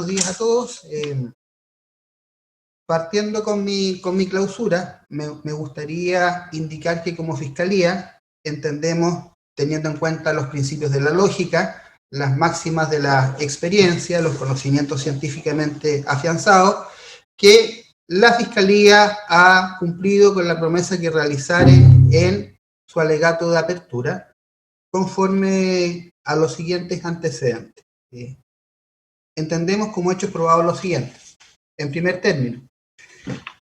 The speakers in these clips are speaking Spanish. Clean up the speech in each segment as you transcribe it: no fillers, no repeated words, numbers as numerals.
buenos días a todos. Partiendo con mi clausura, me gustaría indicar que como Fiscalía entendemos, teniendo en cuenta los principios de la lógica, las máximas de la experiencia, los conocimientos científicamente afianzados, que la Fiscalía ha cumplido con la promesa que realizara en su alegato de apertura, conforme a los siguientes antecedentes. Entendemos como hechos probados lo siguiente. En primer término,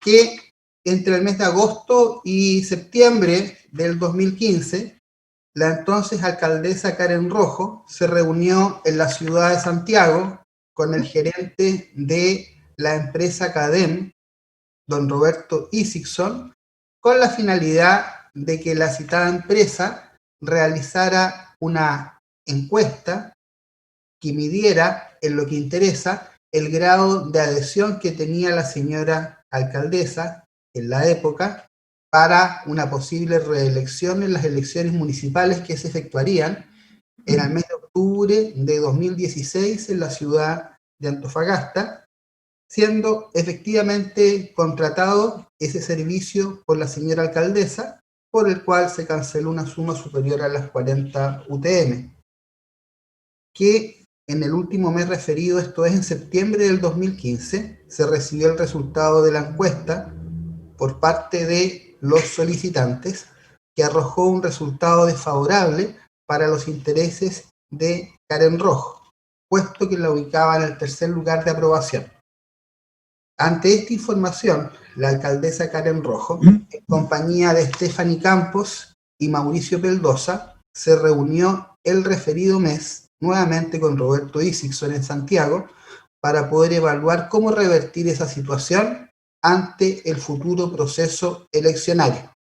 que entre el mes de agosto y septiembre del 2015, la entonces alcaldesa Karen Rojo se reunió en la ciudad de Santiago con el gerente de la empresa CADEM, don Roberto Isicson, con la finalidad de que la citada empresa realizara una encuesta que midiera, en lo que interesa, el grado de adhesión que tenía la señora alcaldesa en la época para una posible reelección en las elecciones municipales que se efectuarían en el mes de octubre de 2016 en la ciudad de Antofagasta, siendo efectivamente contratado ese servicio por la señora alcaldesa, por el cual se canceló una suma superior a las 40 UTM, que en el último mes referido, esto es en septiembre del 2015, se recibió el resultado de la encuesta por parte de los solicitantes, que arrojó un resultado desfavorable para los intereses de Karen Rojo, puesto que la ubicaba en el tercer lugar de aprobación. Ante esta información, la alcaldesa Karen Rojo, en compañía de Stephanie Campos y Mauricio Peldosa, se reunió el referido mes nuevamente con Roberto Isicson en Santiago para poder evaluar cómo revertir esa situación ante el futuro proceso eleccionario.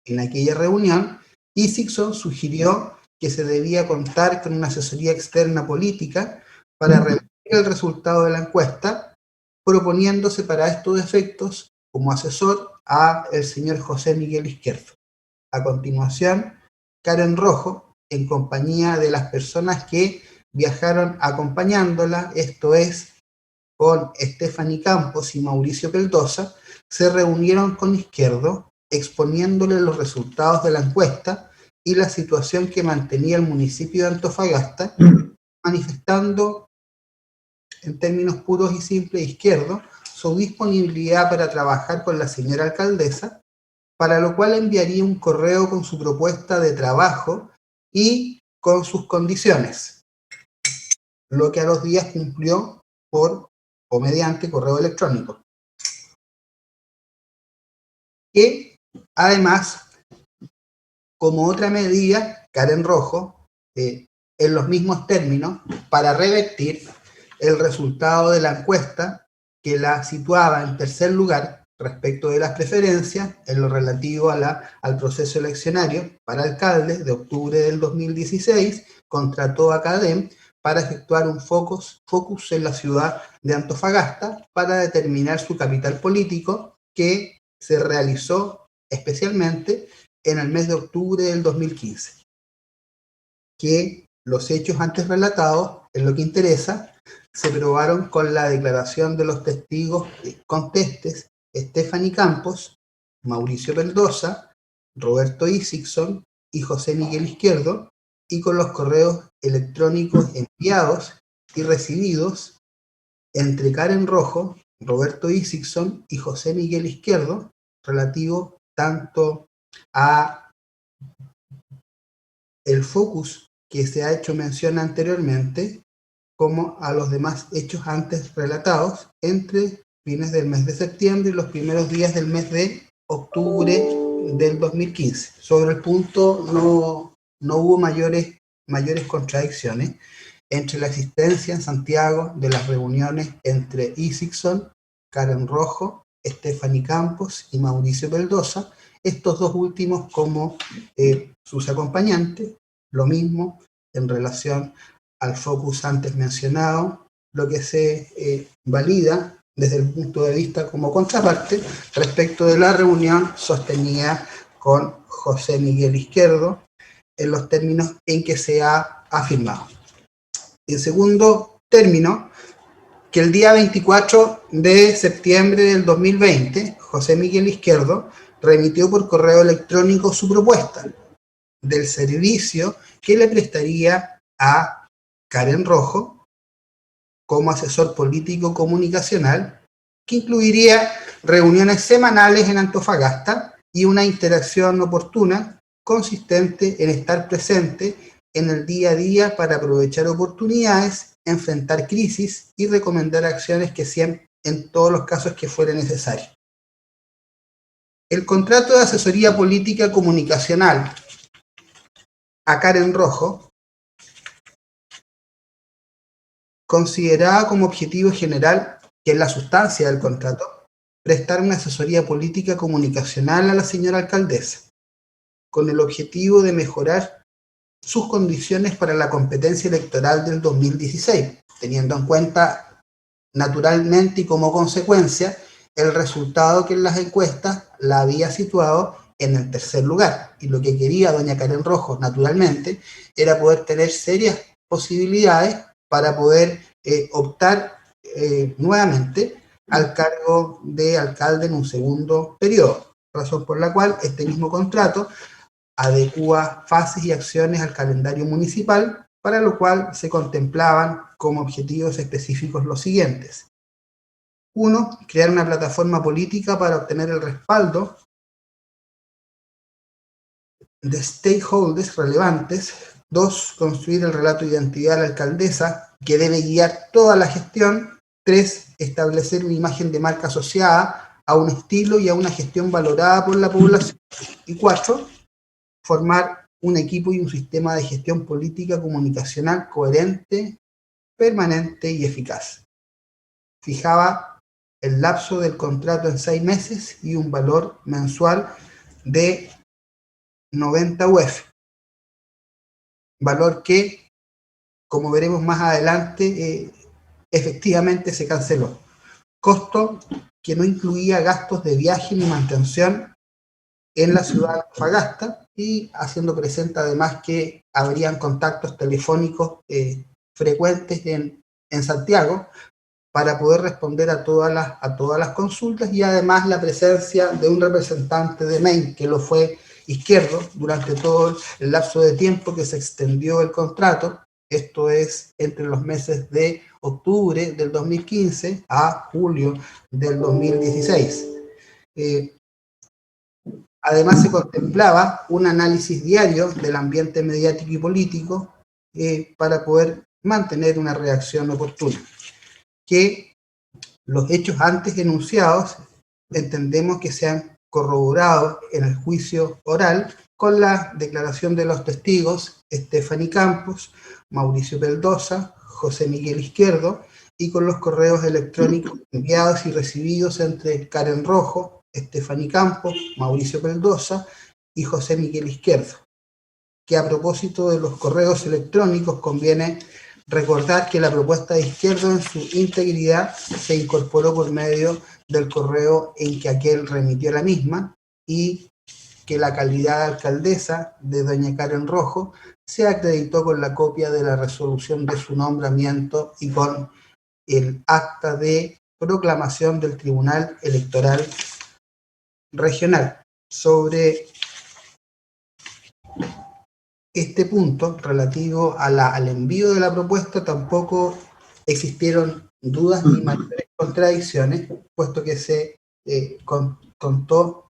En aquella reunión, Isicson sugirió que se debía contar con una asesoría externa política para revertir el resultado de la encuesta, proponiéndose para estos efectos como asesor a el señor José Miguel Izquierdo. A continuación, Karen Rojo, en compañía de las personas que viajaron acompañándola, esto es, con Stephanie Campos y Mauricio Peldosa, se reunieron con Izquierdo, exponiéndole los resultados de la encuesta y la situación que mantenía el municipio de Antofagasta, manifestando en términos puros y simples Izquierdo su disponibilidad para trabajar con la señora alcaldesa, para lo cual enviaría un correo con su propuesta de trabajo y con sus condiciones, lo que a los días cumplió por o mediante correo electrónico. Que además, como otra medida, Karen Rojo, en los mismos términos, para revertir el resultado de la encuesta que la situaba en tercer lugar respecto de las preferencias en lo relativo al proceso eleccionario para alcaldes de octubre del 2016, contrató a CADEM para efectuar un focus en la ciudad de Antofagasta para determinar su capital político, que se realizó especialmente en el mes de octubre del 2015. Que los hechos antes relatados, en lo que interesa, se probaron con la declaración de los testigos contestes Stephanie Campos, Mauricio Peldosa, Roberto Isicson y José Miguel Izquierdo, y con los correos electrónicos enviados y recibidos entre Karen Rojo, Roberto Isicson y José Miguel Izquierdo, relativo tanto a el focus que se ha hecho mención anteriormente, como a los demás hechos antes relatados entre fines del mes de septiembre y los primeros días del mes de octubre del 2015. Sobre el punto no hubo mayores contradicciones entre la existencia en Santiago de las reuniones entre Isicson, Karen Rojo, Stephanie Campos y Mauricio Peldosa, estos dos últimos como sus acompañantes, lo mismo en relación al focus antes mencionado, lo que se valida desde el punto de vista como contraparte respecto de la reunión sostenida con José Miguel Izquierdo en los términos en que se ha afirmado. En segundo término, que el día 24 de septiembre del 2020, José Miguel Izquierdo remitió por correo electrónico su propuesta del servicio que le prestaría a Karen Rojo como asesor político comunicacional, que incluiría reuniones semanales en Antofagasta y una interacción oportuna consistente en estar presente en el día a día para aprovechar oportunidades, enfrentar crisis y recomendar acciones que sean en todos los casos que fuera necesario. El contrato de asesoría política comunicacional a Karen Rojo consideraba como objetivo general, que es la sustancia del contrato, prestar una asesoría política comunicacional a la señora alcaldesa, con el objetivo de mejorar sus condiciones para la competencia electoral del 2016, teniendo en cuenta naturalmente y como consecuencia el resultado que en las encuestas la había situado en el tercer lugar. Y lo que quería doña Karen Rojo, naturalmente, era poder tener serias posibilidades para poder optar nuevamente al cargo de alcalde en un segundo periodo, razón por la cual este mismo contrato adecúa fases y acciones al calendario municipal, para lo cual se contemplaban como objetivos específicos los siguientes. 1. Crear una plataforma política para obtener el respaldo de stakeholders relevantes. 2. Construir el relato de identidad de la alcaldesa, que debe guiar toda la gestión. 3. Establecer una imagen de marca asociada a un estilo y a una gestión valorada por la población. Y 4. Formar un equipo y un sistema de gestión política comunicacional coherente, permanente y eficaz. Fijaba el lapso del contrato en 6 meses y un valor mensual de 90 UF. Valor que, como veremos más adelante, efectivamente se canceló. Costo que no incluía gastos de viaje ni mantención en la ciudad de Antofagasta, y haciendo presente además que habrían contactos telefónicos frecuentes en Santiago para poder responder a todas las consultas, y además la presencia de un representante de MEIN, que lo fue Izquierdo, durante todo el lapso de tiempo que se extendió el contrato. Esto es entre los meses de octubre del 2015 a julio del 2016. Además, se contemplaba un análisis diario del ambiente mediático y político para poder mantener una reacción oportuna. Que los hechos antes enunciados entendemos que se han corroborado en el juicio oral con la declaración de los testigos Stephanie Campos, Mauricio Peldosa, José Miguel Izquierdo, y con los correos electrónicos enviados y recibidos entre Karen Rojo, Stephanie Campos, Mauricio Peldosa y José Miguel Izquierdo. Que a propósito de los correos electrónicos, conviene recordar que la propuesta de Izquierdo en su integridad se incorporó por medio del correo en que aquel remitió la misma, y que la calidad de alcaldesa de doña Karen Rojo se acreditó con la copia de la resolución de su nombramiento y con el acta de proclamación del Tribunal Electoral Regional. Sobre este punto relativo al envío de la propuesta tampoco existieron dudas ni mayores contradicciones, puesto que se contó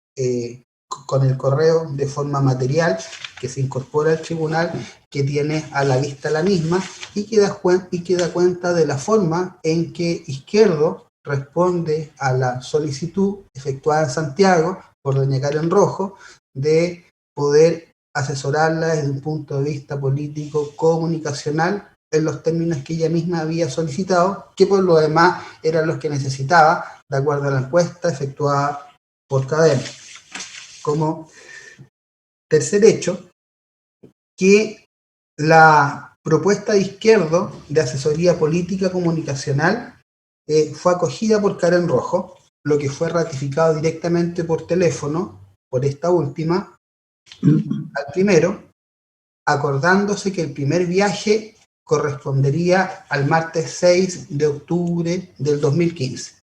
con el correo de forma material que se incorpora al tribunal, que tiene a la vista la misma y que da cuenta de la forma en que Izquierdo responde a la solicitud efectuada en Santiago por doña Karen Rojo de poder asesorarla desde un punto de vista político comunicacional en los términos que ella misma había solicitado, que por lo demás eran los que necesitaba, de acuerdo a la encuesta efectuada por Cadena. Como tercer hecho, que la propuesta de Izquierdo de asesoría política comunicacional fue acogida por Karen Rojo, lo que fue ratificado directamente por teléfono por esta última al primero, acordándose que el primer viaje correspondería al martes 6 de octubre del 2015.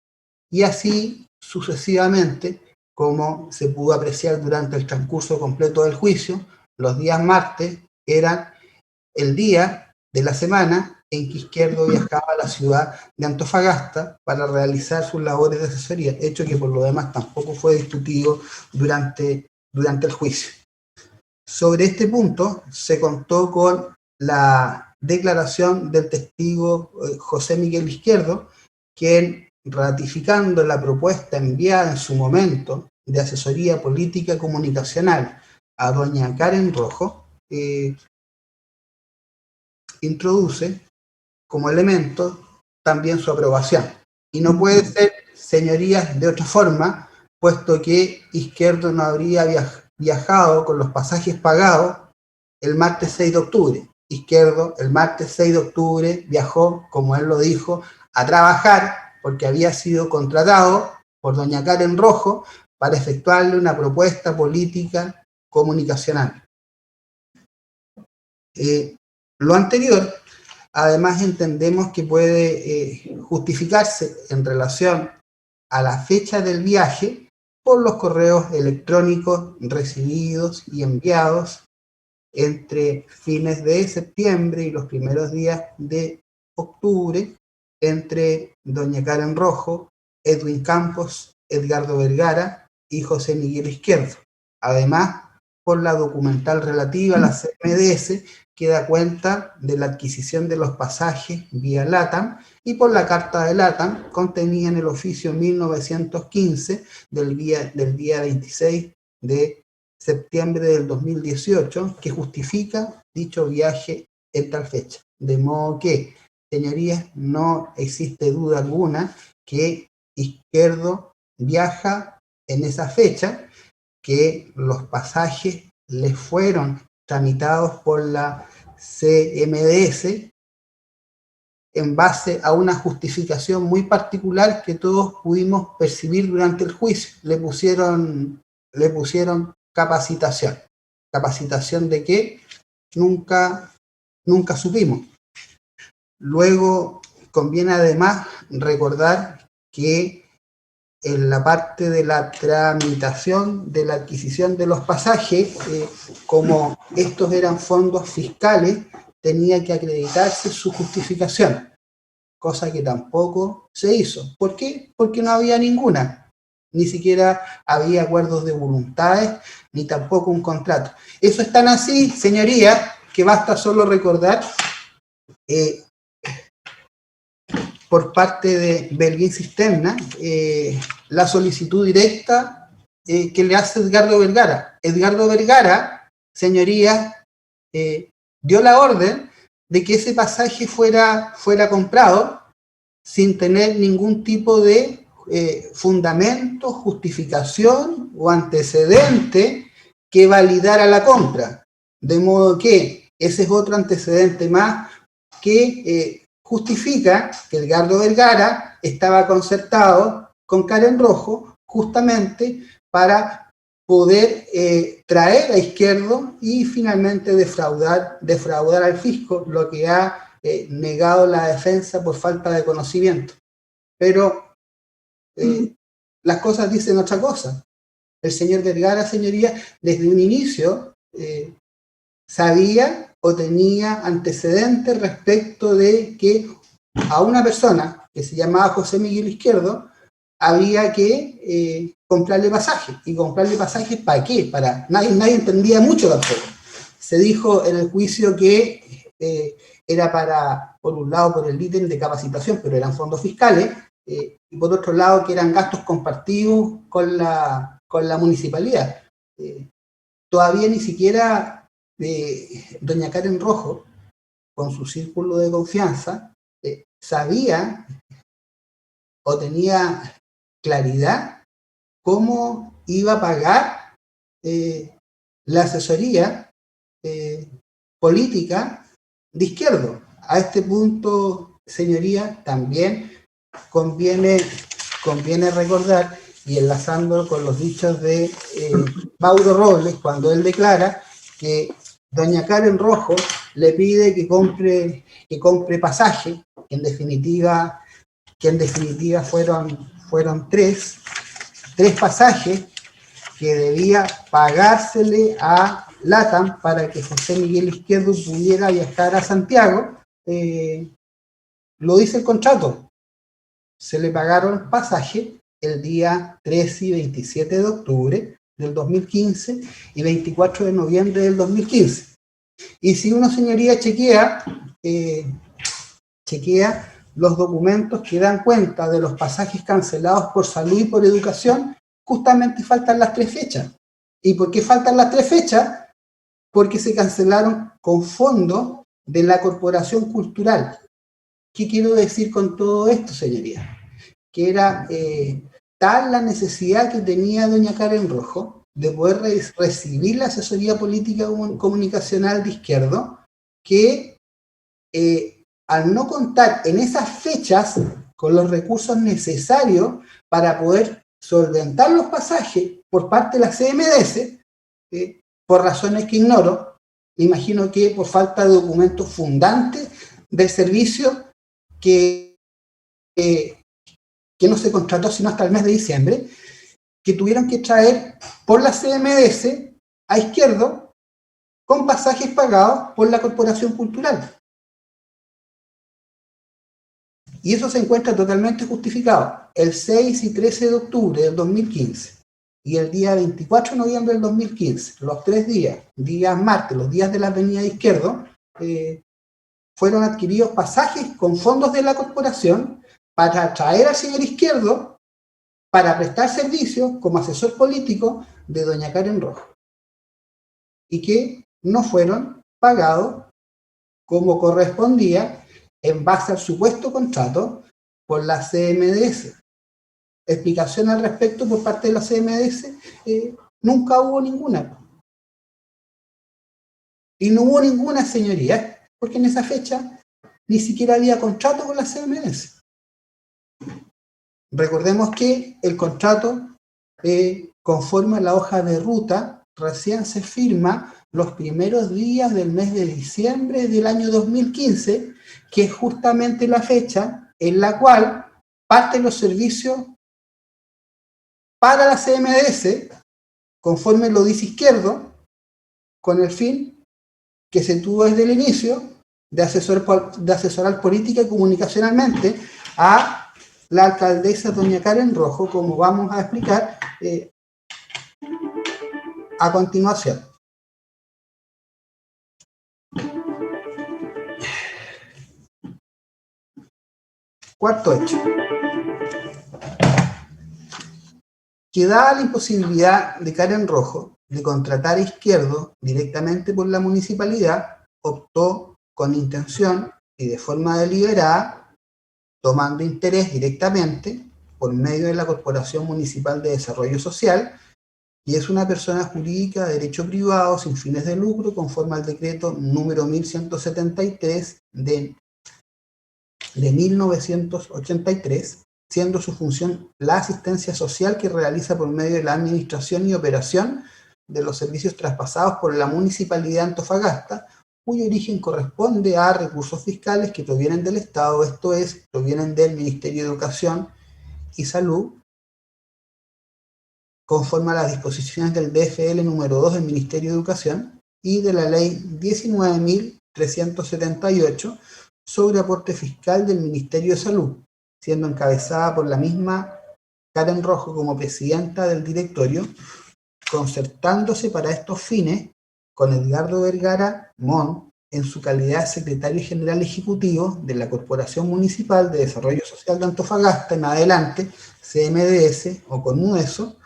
Y así sucesivamente, como se pudo apreciar durante el transcurso completo del juicio, los días martes eran el día de la semana en que Izquierdo viajaba a la ciudad de Antofagasta para realizar sus labores de asesoría, hecho que por lo demás tampoco fue discutido durante el juicio. Sobre este punto se contó con la declaración del testigo José Miguel Izquierdo, quien, ratificando la propuesta enviada en su momento de asesoría política comunicacional a doña Karen Rojo, introduce como elemento también su aprobación. Y no puede ser, señorías, de otra forma, puesto que Izquierdo no habría viajado con los pasajes pagados el martes 6 de octubre. Izquierdo, el martes 6 de octubre, viajó, como él lo dijo, a trabajar porque había sido contratado por doña Karen Rojo para efectuarle una propuesta política comunicacional. Lo anterior, además, entendemos que puede justificarse en relación a la fecha del viaje por los correos electrónicos recibidos y enviados entre fines de septiembre y los primeros días de octubre entre doña Karen Rojo, Edwin Campos, Edgardo Vergara y José Miguel Izquierdo. Además, por la documental relativa a la CMDS, que da cuenta de la adquisición de los pasajes vía LATAM, y por la carta de LATAM contenida en el oficio 1915 del día 26 de septiembre del 2018, que justifica dicho viaje en tal fecha. De modo que, señorías, no existe duda alguna que Izquierdo viaja en esa fecha, que los pasajes les fueron tramitados por la CMDS en base a una justificación muy particular que todos pudimos percibir durante el juicio. Le pusieron capacitación. ¿Capacitación de qué? Nunca supimos. Luego, conviene además recordar que en la parte de la tramitación de la adquisición de los pasajes, como estos eran fondos fiscales, tenía que acreditarse su justificación, cosa que tampoco se hizo. ¿Por qué? Porque no había ninguna. Ni siquiera había acuerdos de voluntades, ni tampoco un contrato. Eso es tan así, señoría, que basta solo recordar por parte de Belguín Cisterna la solicitud directa que le hace Edgardo Vergara. Edgardo Vergara, señoría, dio la orden de que ese pasaje fuera comprado sin tener ningún tipo de fundamento, justificación o antecedente que validara la compra. De modo que ese es otro antecedente más que justifica que Edgardo Vergara estaba concertado con Karen Rojo justamente para poder traer a Izquierdo y finalmente defraudar al fisco, lo que ha negado la defensa por falta de conocimiento. Pero las cosas dicen otra cosa. El señor Vergara, señoría, desde un inicio sabía o tenía antecedentes respecto de que a una persona que se llamaba José Miguel Izquierdo había que comprarle pasajes. ¿Y comprarle pasajes para qué? Nadie entendía mucho tampoco. Se dijo en el juicio que era para, por un lado, por el ítem de capacitación, pero eran fondos fiscales, y por otro lado que eran gastos compartidos con la municipalidad. Todavía ni siquiera doña Karen Rojo, con su círculo de confianza, sabía o tenía claridad cómo iba a pagar la asesoría política de Izquierdo. A este punto, señoría, también conviene recordar, y enlazando con los dichos de Mauro Robles, cuando él declara que doña Karen Rojo le pide que compre pasaje, que en definitiva fueron tres pasajes que debía pagársele a LATAM para que José Miguel Izquierdo pudiera viajar a Santiago. Lo dice el contrato. Se le pagaron pasaje el día 13 y 27 de octubre del 2015 y 24 de noviembre del 2015. Y si uno, señoría, chequea los documentos que dan cuenta de los pasajes cancelados por salud y por educación, justamente faltan las 3 fechas. ¿Y por qué faltan las 3 fechas? Porque se cancelaron con fondos de la Corporación Cultural. ¿Qué quiero decir con todo esto, señoría? Que era tal la necesidad que tenía doña Karen Rojo de poder recibir la asesoría política comunicacional de Izquierdo, que al no contar en esas fechas con los recursos necesarios para poder solventar los pasajes por parte de la CMDS, por razones que ignoro, imagino que por falta de documentos fundantes del servicio que no se contrató sino hasta el mes de diciembre, que tuvieron que traer por la CMDS a Izquierdo con pasajes pagados por la Corporación Cultural. Y eso se encuentra totalmente justificado. El 6 y 13 de octubre del 2015 y el día 24 de noviembre del 2015, los 3 días martes, los días de la Avenida de Izquierdo, fueron adquiridos pasajes con fondos de la corporación para traer al señor Izquierdo para prestar servicios como asesor político de doña Karen Rojo, y que no fueron pagados como correspondía en base al supuesto contrato por la CMDS. Explicación al respecto por parte de la CMDS, nunca hubo ninguna. Y no hubo ninguna, señoría, porque en esa fecha ni siquiera había contrato con la CMDS. Recordemos que el contrato, conforme a la hoja de ruta, recién se firma los primeros días del mes de diciembre del año 2015, que es justamente la fecha en la cual parten los servicios para la CMDS, conforme lo dice Izquierdo, con el fin que se tuvo desde el inicio de asesorar política y comunicacionalmente a la alcaldesa doña Karen Rojo, como vamos a explicar a continuación. Cuarto hecho. Que dada la imposibilidad de Karen Rojo de contratar a Izquierdo directamente por la municipalidad, optó con intención y de forma deliberada, tomando interés directamente por medio de la Corporación Municipal de Desarrollo Social, y es una persona jurídica de derecho privado sin fines de lucro conforme al decreto número 1173 de 1983, siendo su función la asistencia social que realiza por medio de la administración y operación de los servicios traspasados por la Municipalidad de Antofagasta, cuyo origen corresponde a recursos fiscales que provienen del Estado, esto es, provienen del Ministerio de Educación y Salud, conforme a las disposiciones del DFL número 2 del Ministerio de Educación y de la Ley 19.378 sobre aporte fiscal del Ministerio de Salud, siendo encabezada por la misma Karen Rojo como presidenta del directorio, concertándose para estos fines con Edgardo Vergara Mon en su calidad de secretario general ejecutivo de la Corporación Municipal de Desarrollo Social de Antofagasta, en adelante CMDS o con UNESO,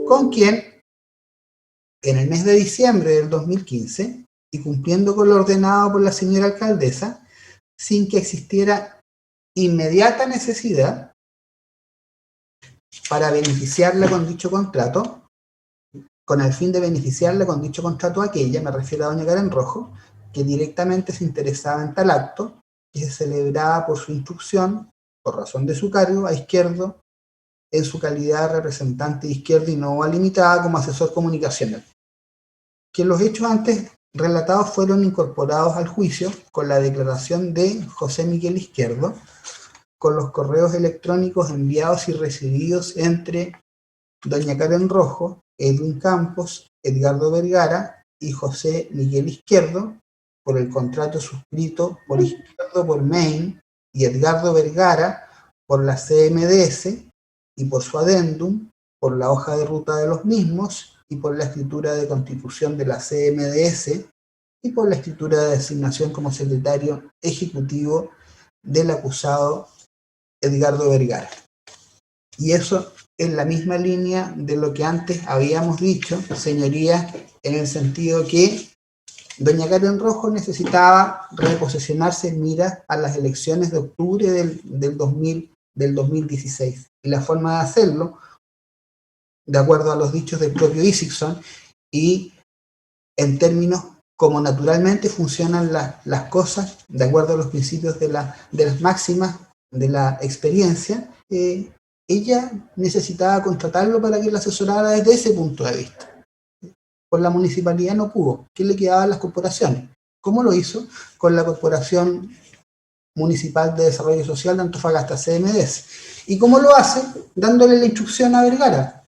con quien en el mes de diciembre del 2015, y cumpliendo con lo ordenado por la señora alcaldesa, sin que existiera inmediata necesidad para beneficiarla con dicho contrato, con el fin de beneficiarla con dicho contrato a aquella, me refiero a doña Karen Rojo, que directamente se interesaba en tal acto, que se celebraba por su instrucción, por razón de su cargo, a Izquierdo, en su calidad de representante de Izquierdo y no a limitada como asesor comunicacional. Que los hechos antes relatados fueron incorporados al juicio con la declaración de José Miguel Izquierdo, con los correos electrónicos enviados y recibidos entre doña Karen Rojo, Edwin Campos, Edgardo Vergara y José Miguel Izquierdo, por el contrato suscrito por Izquierdo por Main y Edgardo Vergara por la CMDS y por su adendum, por la hoja de ruta de los mismos y por la escritura de constitución de la CMDS y por la escritura de designación como secretario ejecutivo del acusado Edgardo Vergara. Y eso en la misma línea de lo que antes habíamos dicho, señorías, en el sentido que doña Karen Rojo necesitaba reposesionarse en miras a las elecciones de octubre del 2016. Y la forma de hacerlo, de acuerdo a los dichos del propio Isakson, y en términos como naturalmente funcionan las cosas, de acuerdo a los principios de las máximas de la experiencia, ella necesitaba contratarlo para que la asesorara desde ese punto de vista. Por la municipalidad no pudo. ¿Qué le quedaba a las corporaciones? ¿Cómo lo hizo? Con la Corporación Municipal de Desarrollo Social de Antofagasta, CMDS. ¿Y cómo lo hace? Dándole la instrucción a Vergara,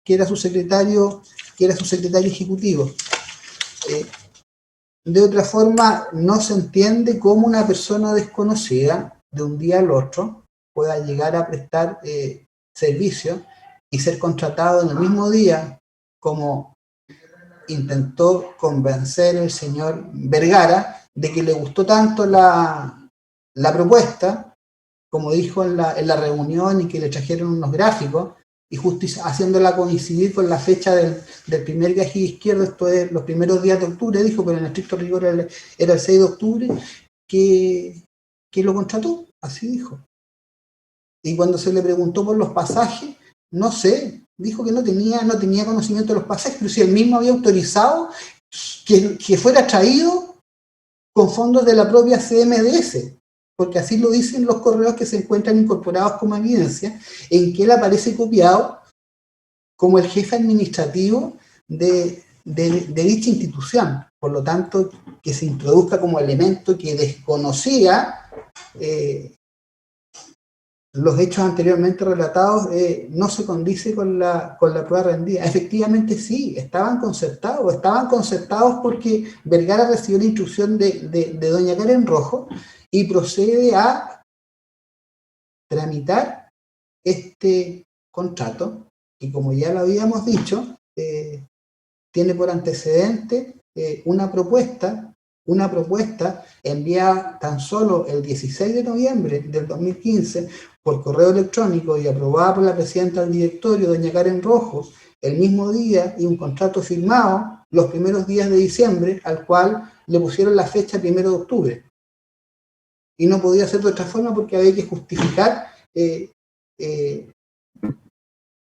que era su secretario ejecutivo. De otra forma, no se entiende cómo una persona desconocida de un día al otro pueda llegar a prestar servicio y ser contratado en el mismo día, como intentó convencer el señor Vergara de que le gustó tanto la propuesta, como dijo en la reunión, y que le trajeron unos gráficos, y justo haciéndola coincidir con la fecha del primer viaje izquierdo, esto es los primeros días de octubre, dijo, pero en estricto rigor era el 6 de octubre, que lo contrató, así dijo. Y cuando se le preguntó por los pasajes, no sé, dijo que no tenía conocimiento de los pasajes, pero si él mismo había autorizado que fuera traído con fondos de la propia CMDS, porque así lo dicen los correos que se encuentran incorporados como evidencia, en que él aparece copiado como el jefe administrativo de dicha institución. Por lo tanto, que se introduzca como elemento que desconocía los hechos anteriormente relatados, no se condice con la prueba rendida. Efectivamente sí, estaban concertados porque Vergara recibió la instrucción de doña Karen Rojo y procede a tramitar este contrato, y como ya lo habíamos dicho, tiene por antecedente una propuesta enviada tan solo el 16 de noviembre del 2015 por correo electrónico y aprobada por la presidenta del directorio, doña Karen Rojo, el mismo día, y un contrato firmado los primeros días de diciembre, al cual le pusieron la fecha 1 de octubre. Y no podía ser de otra forma porque había que justificar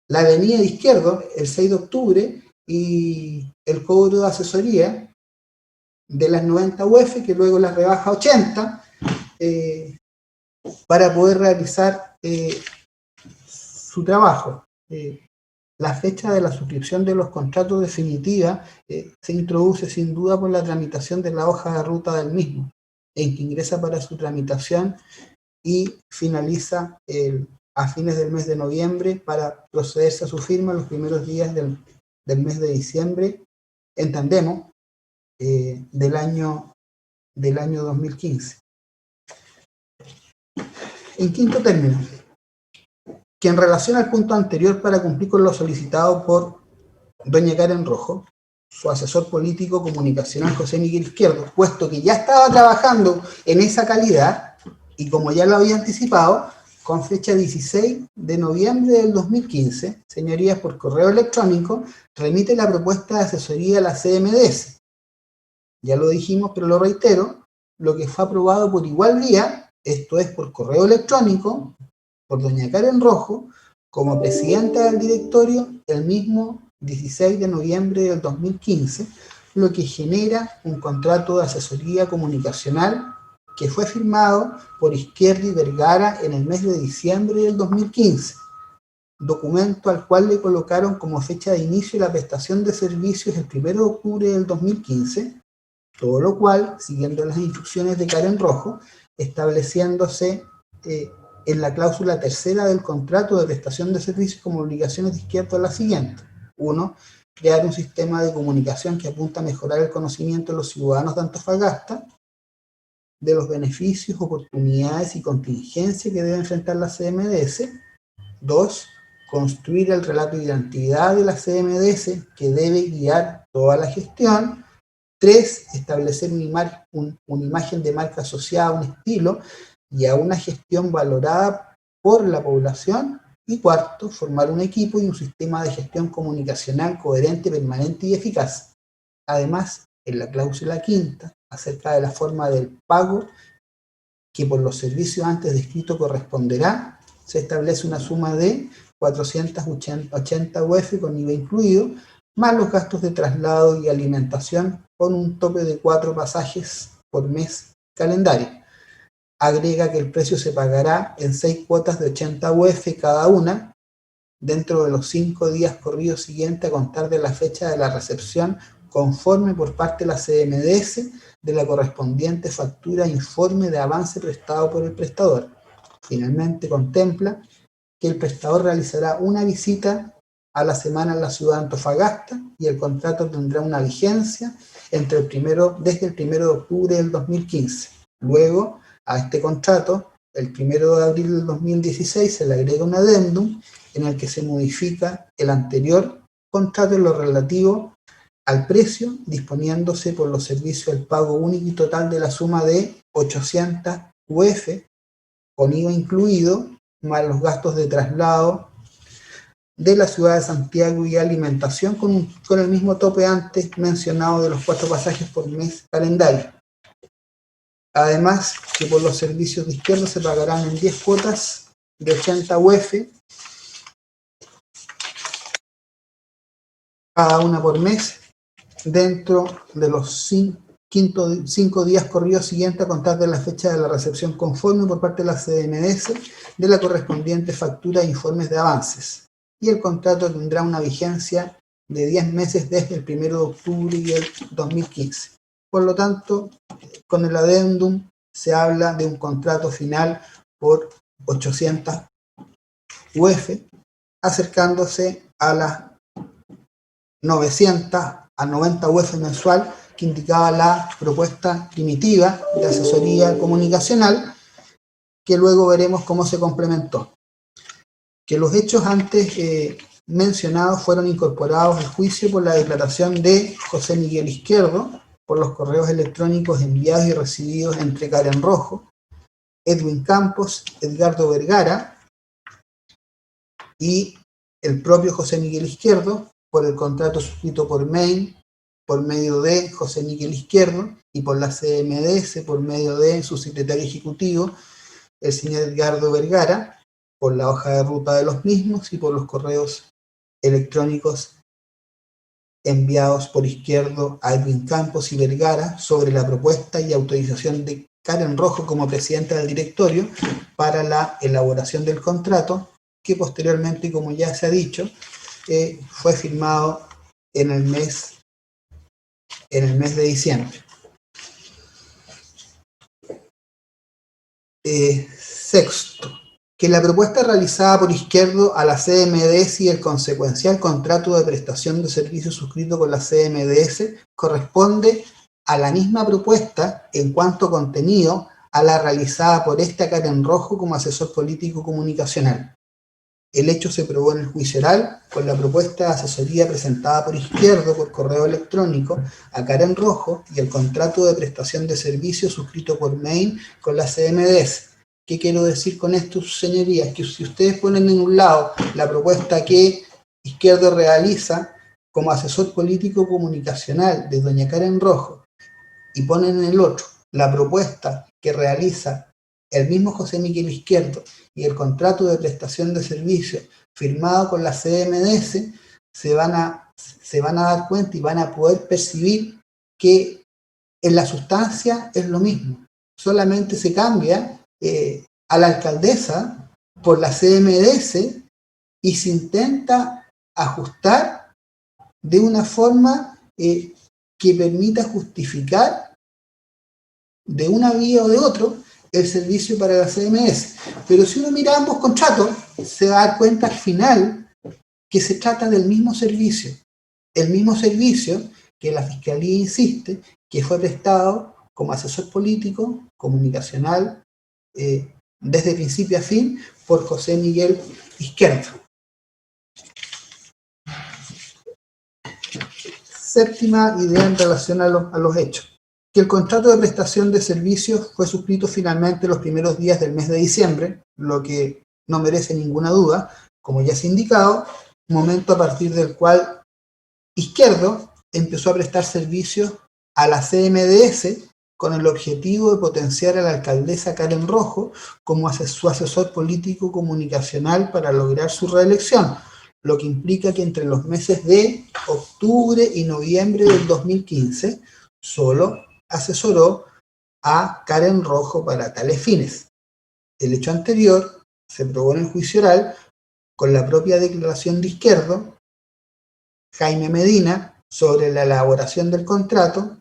la venida de Izquierdo el 6 de octubre y el cobro de asesoría de las 90 UF, que luego las rebaja a 80, para poder realizar su trabajo. La fecha de la suscripción de los contratos definitiva se introduce sin duda por la tramitación de la hoja de ruta del mismo, en que ingresa para su tramitación y finaliza a fines del mes de noviembre para procederse a su firma los primeros días del mes de diciembre, entendemos, del año 2015. En quinto término, que en relación al punto anterior, para cumplir con lo solicitado por doña Karen Rojo, su asesor político comunicacional José Miguel Izquierdo, puesto que ya estaba trabajando en esa calidad, y como ya lo había anticipado, con fecha 16 de noviembre del 2015, señorías, por correo electrónico, remite la propuesta de asesoría a la CMDS. Ya lo dijimos, pero lo reitero, lo que fue aprobado por igual vía, esto es por correo electrónico, por doña Karen Rojo, como presidenta del directorio, el mismo 16 de noviembre del 2015, lo que genera un contrato de asesoría comunicacional que fue firmado por Izquierdo y Vergara en el mes de diciembre del 2015, documento al cual le colocaron como fecha de inicio la prestación de servicios el 1 de octubre del 2015, Todo lo cual, siguiendo las instrucciones de Karen Rojo, estableciéndose en la cláusula tercera del contrato de prestación de servicios como obligaciones de izquierda la siguiente. 1. Crear un sistema de comunicación que apunta a mejorar el conocimiento de los ciudadanos de Antofagasta de los beneficios, oportunidades y contingencias que debe enfrentar la CMDS. 2. Construir el relato de identidad de la CMDS que debe guiar toda la gestión. 3. Establecer una imagen de marca asociada a un estilo y a una gestión valorada por la población. Y 4. Formar un equipo y un sistema de gestión comunicacional coherente, permanente y eficaz. Además, en la cláusula quinta, acerca de la forma del pago que por los servicios antes descritos corresponderá, se establece una suma de 480 UF con IVA incluido, más los gastos de traslado y alimentación con un tope de 4 pasajes por mes calendario. Agrega que el precio se pagará en 6 cuotas de 80 UF cada una, dentro de los 5 días corridos siguientes a contar de la fecha de la recepción, conforme por parte de la CMDS de la correspondiente factura informe de avance prestado por el prestador. Finalmente, contempla que el prestador realizará una visita a la semana en la ciudad de Antofagasta y el contrato tendrá una vigencia desde el 1 de octubre del 2015. Luego, a este contrato, el 1 de abril del 2016 se le agrega un adendum en el que se modifica el anterior contrato en lo relativo al precio, disponiéndose por los servicios el pago único y total de la suma de 800 UF, con IVA incluido, más los gastos de traslado de la ciudad de Santiago y alimentación con el mismo tope antes mencionado de los 4 pasajes por mes calendario. Además, que por los servicios de izquierda se pagarán en 10 cuotas de 80 UF, cada una por mes, dentro de los 5 días corridos siguientes a contar de la fecha de la recepción conforme por parte de la CMDS de la correspondiente factura e informes de avances. Y el contrato tendrá una vigencia de 10 meses desde el 1 de octubre del 2015. Por lo tanto, con el adendum se habla de un contrato final por 800 UF, acercándose a las 900 a 90 UF mensual que indicaba la propuesta primitiva de asesoría comunicacional, que luego veremos cómo se complementó. Que los hechos antes mencionados fueron incorporados al juicio por la declaración de José Miguel Izquierdo, por los correos electrónicos enviados y recibidos entre Karen Rojo, Edwin Campos, Edgardo Vergara y el propio José Miguel Izquierdo, por el contrato suscrito por mail, por medio de José Miguel Izquierdo, y por la CMDS, por medio de su secretario ejecutivo, el señor Edgardo Vergara, por la hoja de ruta de los mismos y por los correos electrónicos enviados por Izquierdo a Edwin Campos y Vergara sobre la propuesta y autorización de Karen Rojo como presidenta del directorio para la elaboración del contrato, que posteriormente, como ya se ha dicho, fue firmado en el mes de diciembre. Sexto, que la propuesta realizada por Izquierdo a la CMDS y el consecuencial contrato de prestación de servicios suscrito con la CMDS corresponde a la misma propuesta en cuanto a contenido a la realizada por esta Karen Rojo como asesor político comunicacional. El hecho se probó en el juicio oral con la propuesta de asesoría presentada por Izquierdo por correo electrónico a Karen Rojo y el contrato de prestación de servicios suscrito por mail con la CMDS. ¿Qué quiero decir con esto, señorías? Que si ustedes ponen en un lado la propuesta que Izquierdo realiza como asesor político comunicacional de doña Karen Rojo y ponen en el otro la propuesta que realiza el mismo José Miguel Izquierdo y el contrato de prestación de servicios firmado con la CMDS, se van a dar cuenta y van a poder percibir que en la sustancia es lo mismo. Solamente se cambia a la alcaldesa por la CMDS y se intenta ajustar de una forma que que permita justificar de una vía o de otro el servicio para la CMS. Pero si uno mira ambos contratos, se va a dar cuenta al final que se trata del mismo servicio. El mismo servicio que la Fiscalía insiste que fue prestado como asesor político, comunicacional, desde principio a fin, por José Miguel Izquierdo. Séptima idea en relación a los hechos. Que el contrato de prestación de servicios fue suscrito finalmente los primeros días del mes de diciembre, lo que no merece ninguna duda, como ya se ha indicado, momento a partir del cual Izquierdo empezó a prestar servicios a la CMDS con el objetivo de potenciar a la alcaldesa Karen Rojo como su asesor político comunicacional para lograr su reelección, lo que implica que entre los meses de octubre y noviembre del 2015 solo asesoró a Karen Rojo para tales fines. El hecho anterior se probó en el juicio oral con la propia declaración de Izquierdo, Jaime Medina, sobre la elaboración del contrato,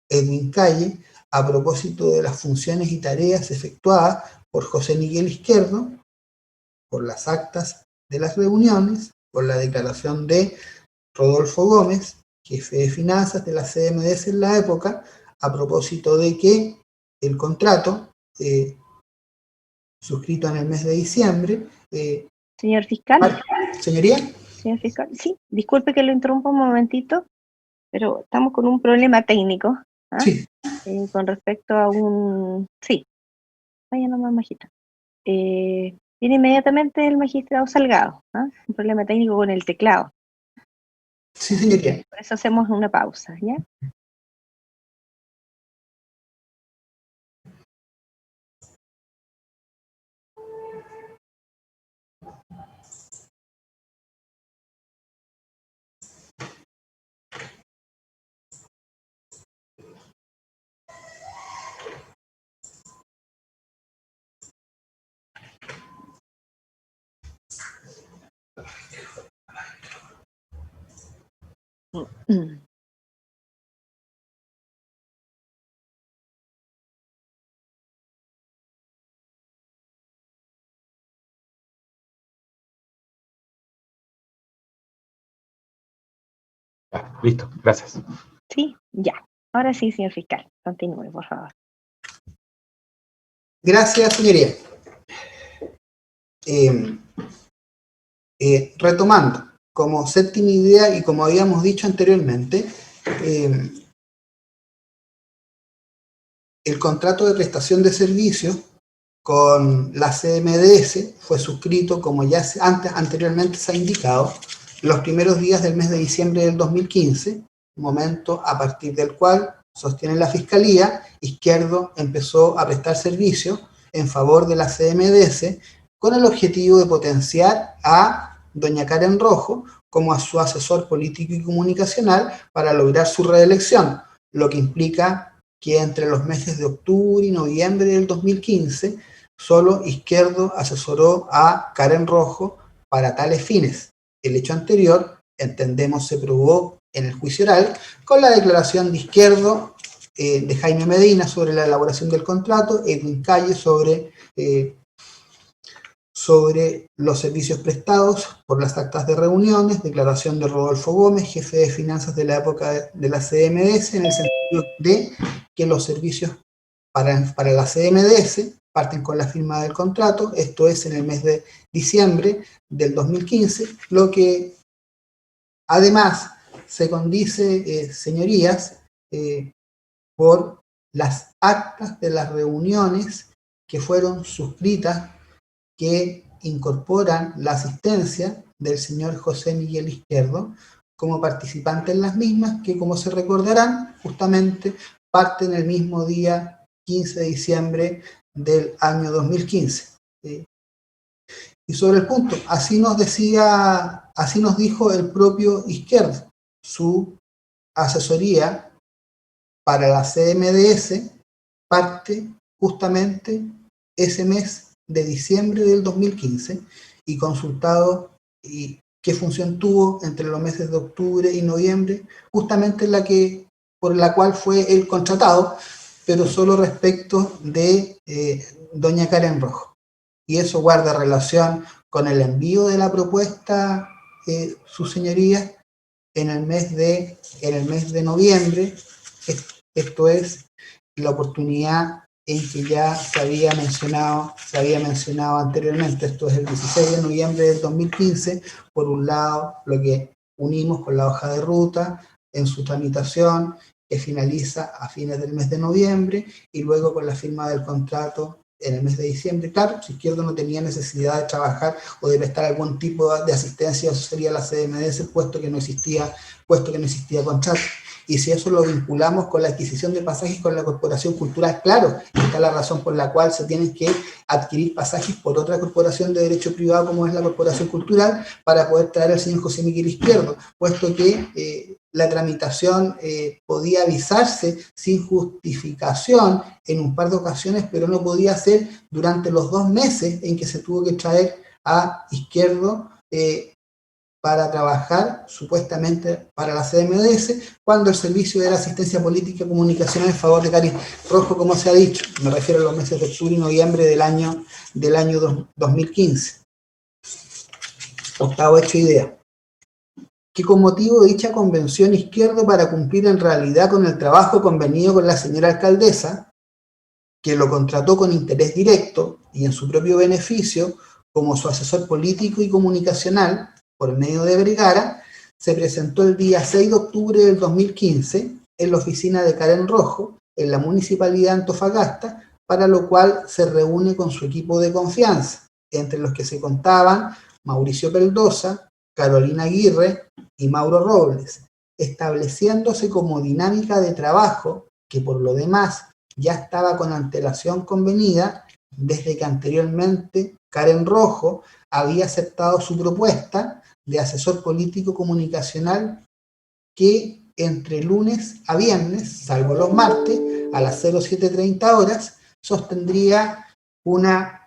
Edwin Calle, a propósito de las funciones y tareas efectuadas por José Miguel Izquierdo, por las actas de las reuniones, por la declaración de Rodolfo Gómez, jefe de finanzas de la CMDS en la época, a propósito de que el contrato, suscrito en el mes de diciembre... Señor fiscal. ¿Señoría? Señor fiscal, sí, disculpe que lo interrumpa un momentito, pero estamos con un problema técnico. Sí. Con respecto a un... Sí, vaya nomás, majita. Viene inmediatamente el magistrado Salgado. Un problema técnico con el teclado. Sí, señoría. Por eso hacemos una pausa, ¿ya? Listo, gracias. Sí, ya. Ahora sí, señor fiscal, continúe, por favor. Gracias, señoría. Retomando, como séptima idea y como habíamos dicho anteriormente, el contrato de prestación de servicios con la CMDS fue suscrito, como ya anteriormente se ha indicado, los primeros días del mes de diciembre del 2015, momento a partir del cual, sostiene la Fiscalía, Izquierdo empezó a prestar servicios en favor de la CMDS con el objetivo de potenciar a doña Karen Rojo como a su asesor político y comunicacional para lograr su reelección, lo que implica que entre los meses de octubre y noviembre del 2015, solo Izquierdo asesoró a Karen Rojo para tales fines. El hecho anterior, entendemos, se probó en el juicio oral con la declaración de Izquierdo, de Jaime Medina sobre la elaboración del contrato, Edwin Calle sobre los servicios prestados por las actas de reuniones, declaración de Rodolfo Gómez, jefe de finanzas de la época de la CMDS, en el sentido de que los servicios para la CMDS parten con la firma del contrato, esto es en el mes de diciembre del 2015, lo que además se condice, señorías, por las actas de las reuniones que fueron suscritas, que incorporan la asistencia del señor José Miguel Izquierdo como participante en las mismas, que como se recordarán, justamente parten el mismo día 15 de diciembre del año 2015. Y sobre el punto, así nos dijo el propio Izquierdo, su asesoría para la CMDS parte justamente ese mes de diciembre del 2015 y consultado y qué función tuvo entre los meses de octubre y noviembre, justamente la que por la cual fue el contratado, pero solo respecto de doña Karen Rojo. Y eso guarda relación con el envío de la propuesta, sus señorías, en el mes de noviembre. Esto es la oportunidad en que ya se había mencionado anteriormente. Esto es el 16 de noviembre del 2015. Por un lado, lo que unimos con la hoja de ruta en su tramitación, que finaliza a fines del mes de noviembre, y luego con la firma del contrato en el mes de diciembre. Claro, si Izquierdo no tenía necesidad de trabajar o de prestar algún tipo de asistencia, eso sería la CMDS, puesto que no existía contrato. Y si eso lo vinculamos con la adquisición de pasajes con la Corporación Cultural, claro, está la razón por la cual se tienen que adquirir pasajes por otra corporación de derecho privado, como es la Corporación Cultural, para poder traer al señor José Miguel Izquierdo, puesto que la tramitación podía avisarse sin justificación en un par de ocasiones, pero no podía ser durante los 2 meses en que se tuvo que traer a Izquierdo para trabajar supuestamente para la CMDS, cuando el servicio era asistencia política y comunicacional en favor de Karen Rojo, como se ha dicho. Me refiero a los meses de octubre y noviembre del año 2015. Octavo hecho idea. Que con motivo de dicha convención Izquierdo, para cumplir en realidad con el trabajo convenido con la señora alcaldesa, que lo contrató con interés directo y en su propio beneficio como su asesor político y comunicacional, por medio de Vergara, se presentó el día 6 de octubre del 2015 en la oficina de Karen Rojo, en la Municipalidad de Antofagasta, para lo cual se reúne con su equipo de confianza, entre los que se contaban Mauricio Peldosa, Carolina Aguirre y Mauro Robles, estableciéndose como dinámica de trabajo que por lo demás ya estaba con antelación convenida desde que anteriormente Karen Rojo había aceptado su propuesta de asesor político comunicacional, que entre lunes a viernes, salvo los martes, a las 07:30 horas, sostendría una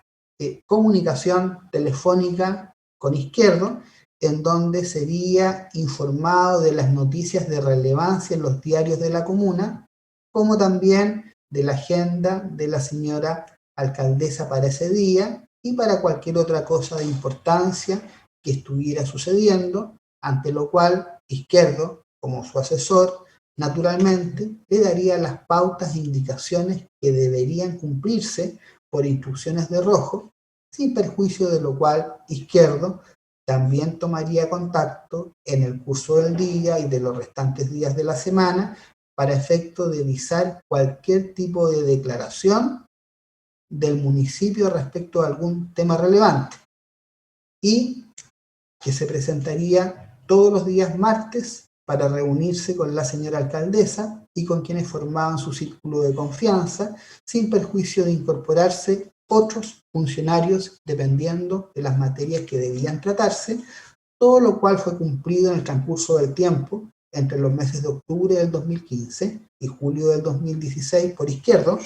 comunicación telefónica con Izquierdo, en donde sería informado de las noticias de relevancia en los diarios de la comuna, como también de la agenda de la señora alcaldesa para ese día y para cualquier otra cosa de importancia que estuviera sucediendo, ante lo cual Izquierdo, como su asesor, naturalmente le daría las pautas e indicaciones que deberían cumplirse por instrucciones de Rojo, sin perjuicio de lo cual Izquierdo también tomaría contacto en el curso del día y de los restantes días de la semana para efecto de visar cualquier tipo de declaración del municipio respecto a algún tema relevante, y que se presentaría todos los días martes para reunirse con la señora alcaldesa y con quienes formaban su círculo de confianza, sin perjuicio de incorporarse otros funcionarios dependiendo de las materias que debían tratarse, todo lo cual fue cumplido en el transcurso del tiempo entre los meses de octubre del 2015 y julio del 2016 por Izquierdo,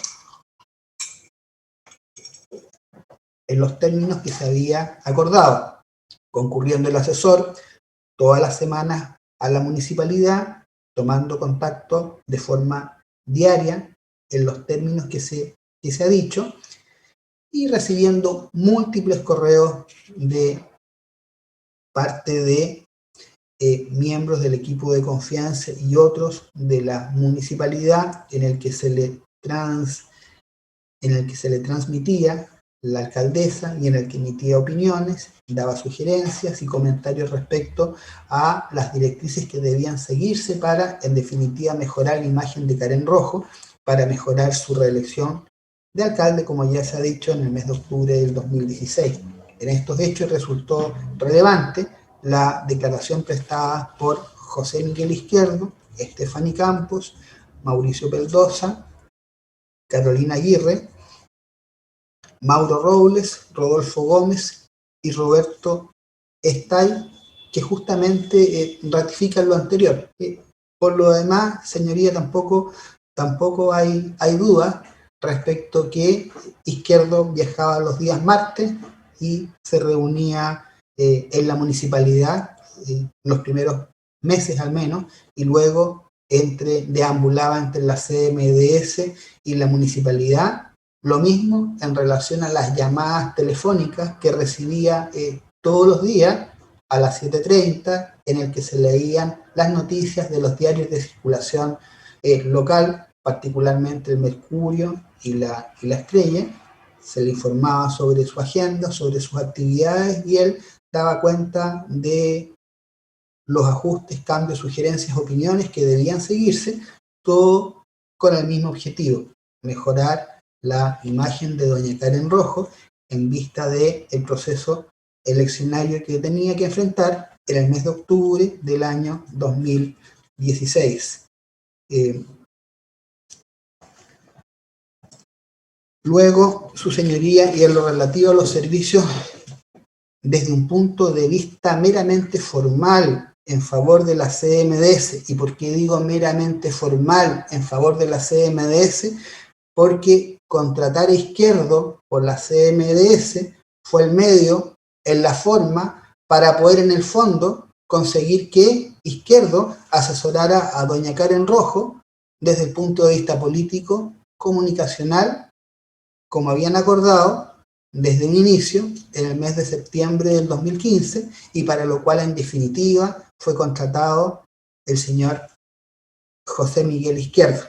en los términos que se había acordado, concurriendo el asesor todas las semanas a la municipalidad, tomando contacto de forma diaria en los términos que se ha dicho, y recibiendo múltiples correos de parte de miembros del equipo de confianza y otros de la municipalidad, en el que se le transmitía la alcaldesa y en el que emitía opiniones, daba sugerencias y comentarios respecto a las directrices que debían seguirse para, en definitiva, mejorar la imagen de Karen Rojo, para mejorar su reelección de alcalde, como ya se ha dicho, en el mes de octubre del 2016. En estos hechos resultó relevante la declaración prestada por José Miguel Izquierdo, Estefany Campos, Mauricio Peldosa, Carolina Aguirre, Mauro Robles, Rodolfo Gómez y Roberto Estay, que justamente ratifican lo anterior. Por lo demás, señoría, tampoco hay duda respecto que Izquierdo viajaba los días martes y se reunía en la municipalidad los primeros meses al menos, y luego deambulaba entre la CMDS y la municipalidad. Lo mismo en relación a las llamadas telefónicas que recibía todos los días a las 7:30, en el que se leían las noticias de los diarios de circulación local, particularmente el Mercurio y la Estrella. Se le informaba sobre su agenda, sobre sus actividades, y él daba cuenta de los ajustes, cambios, sugerencias, opiniones que debían seguirse, todo con el mismo objetivo: mejorar la imagen de doña Karen Rojo en vista del proceso eleccionario que tenía que enfrentar en el mes de octubre del año 2016. Luego, su señoría, y en lo relativo a los servicios desde un punto de vista meramente formal en favor de la CMDS. ¿Y por qué digo meramente formal en favor de la CMDS? Porque contratar a Izquierdo por la CMDS fue el medio, en la forma, para poder en el fondo conseguir que Izquierdo asesorara a doña Karen Rojo desde el punto de vista político, comunicacional, como habían acordado desde un inicio, en el mes de septiembre del 2015, y para lo cual en definitiva fue contratado el señor José Miguel Izquierdo.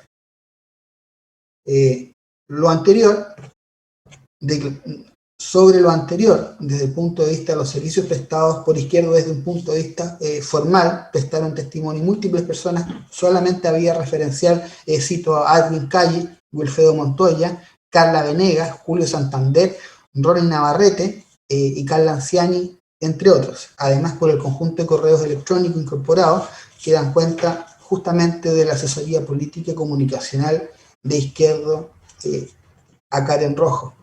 Sobre lo anterior, desde el punto de vista de los servicios prestados por Izquierdo, desde un punto de vista formal, prestaron testimonio múltiples personas. Solamente había referencial, cito a Adwin Calle, Wilfredo Montoya, Carla Venegas, Julio Santander, Ronnie Navarrete y Carla Anciani, entre otros. Además, por el conjunto de correos electrónicos incorporados que dan cuenta justamente de la asesoría política y comunicacional de Izquierdo a Karen Rojo.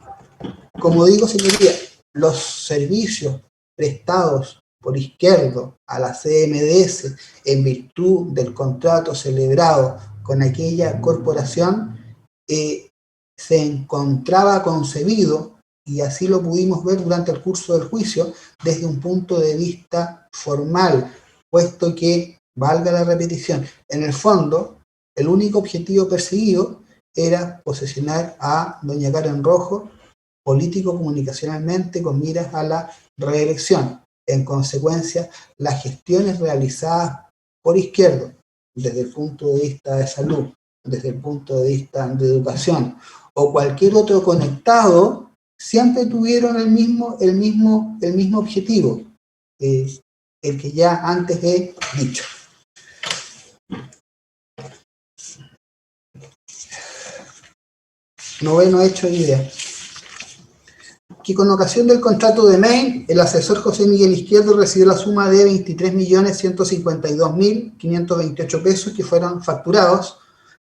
Como digo, señoría, los servicios prestados por Izquierdo a la CMDS en virtud del contrato celebrado con aquella corporación se encontraba concebido, y así lo pudimos ver durante el curso del juicio, desde un punto de vista formal, puesto que, valga la repetición, en el fondo, el único objetivo perseguido era posesionar a doña Karen Rojo político comunicacionalmente con miras a la reelección. En consecuencia, las gestiones realizadas por Izquierdo desde el punto de vista de salud, desde el punto de vista de educación o cualquier otro conectado, siempre tuvieron el mismo objetivo, el que ya antes he dicho. Noveno hecho de idea. Que con ocasión del contrato de Main, el asesor José Miguel Izquierdo recibió la suma de 23.152.528 pesos que fueron facturados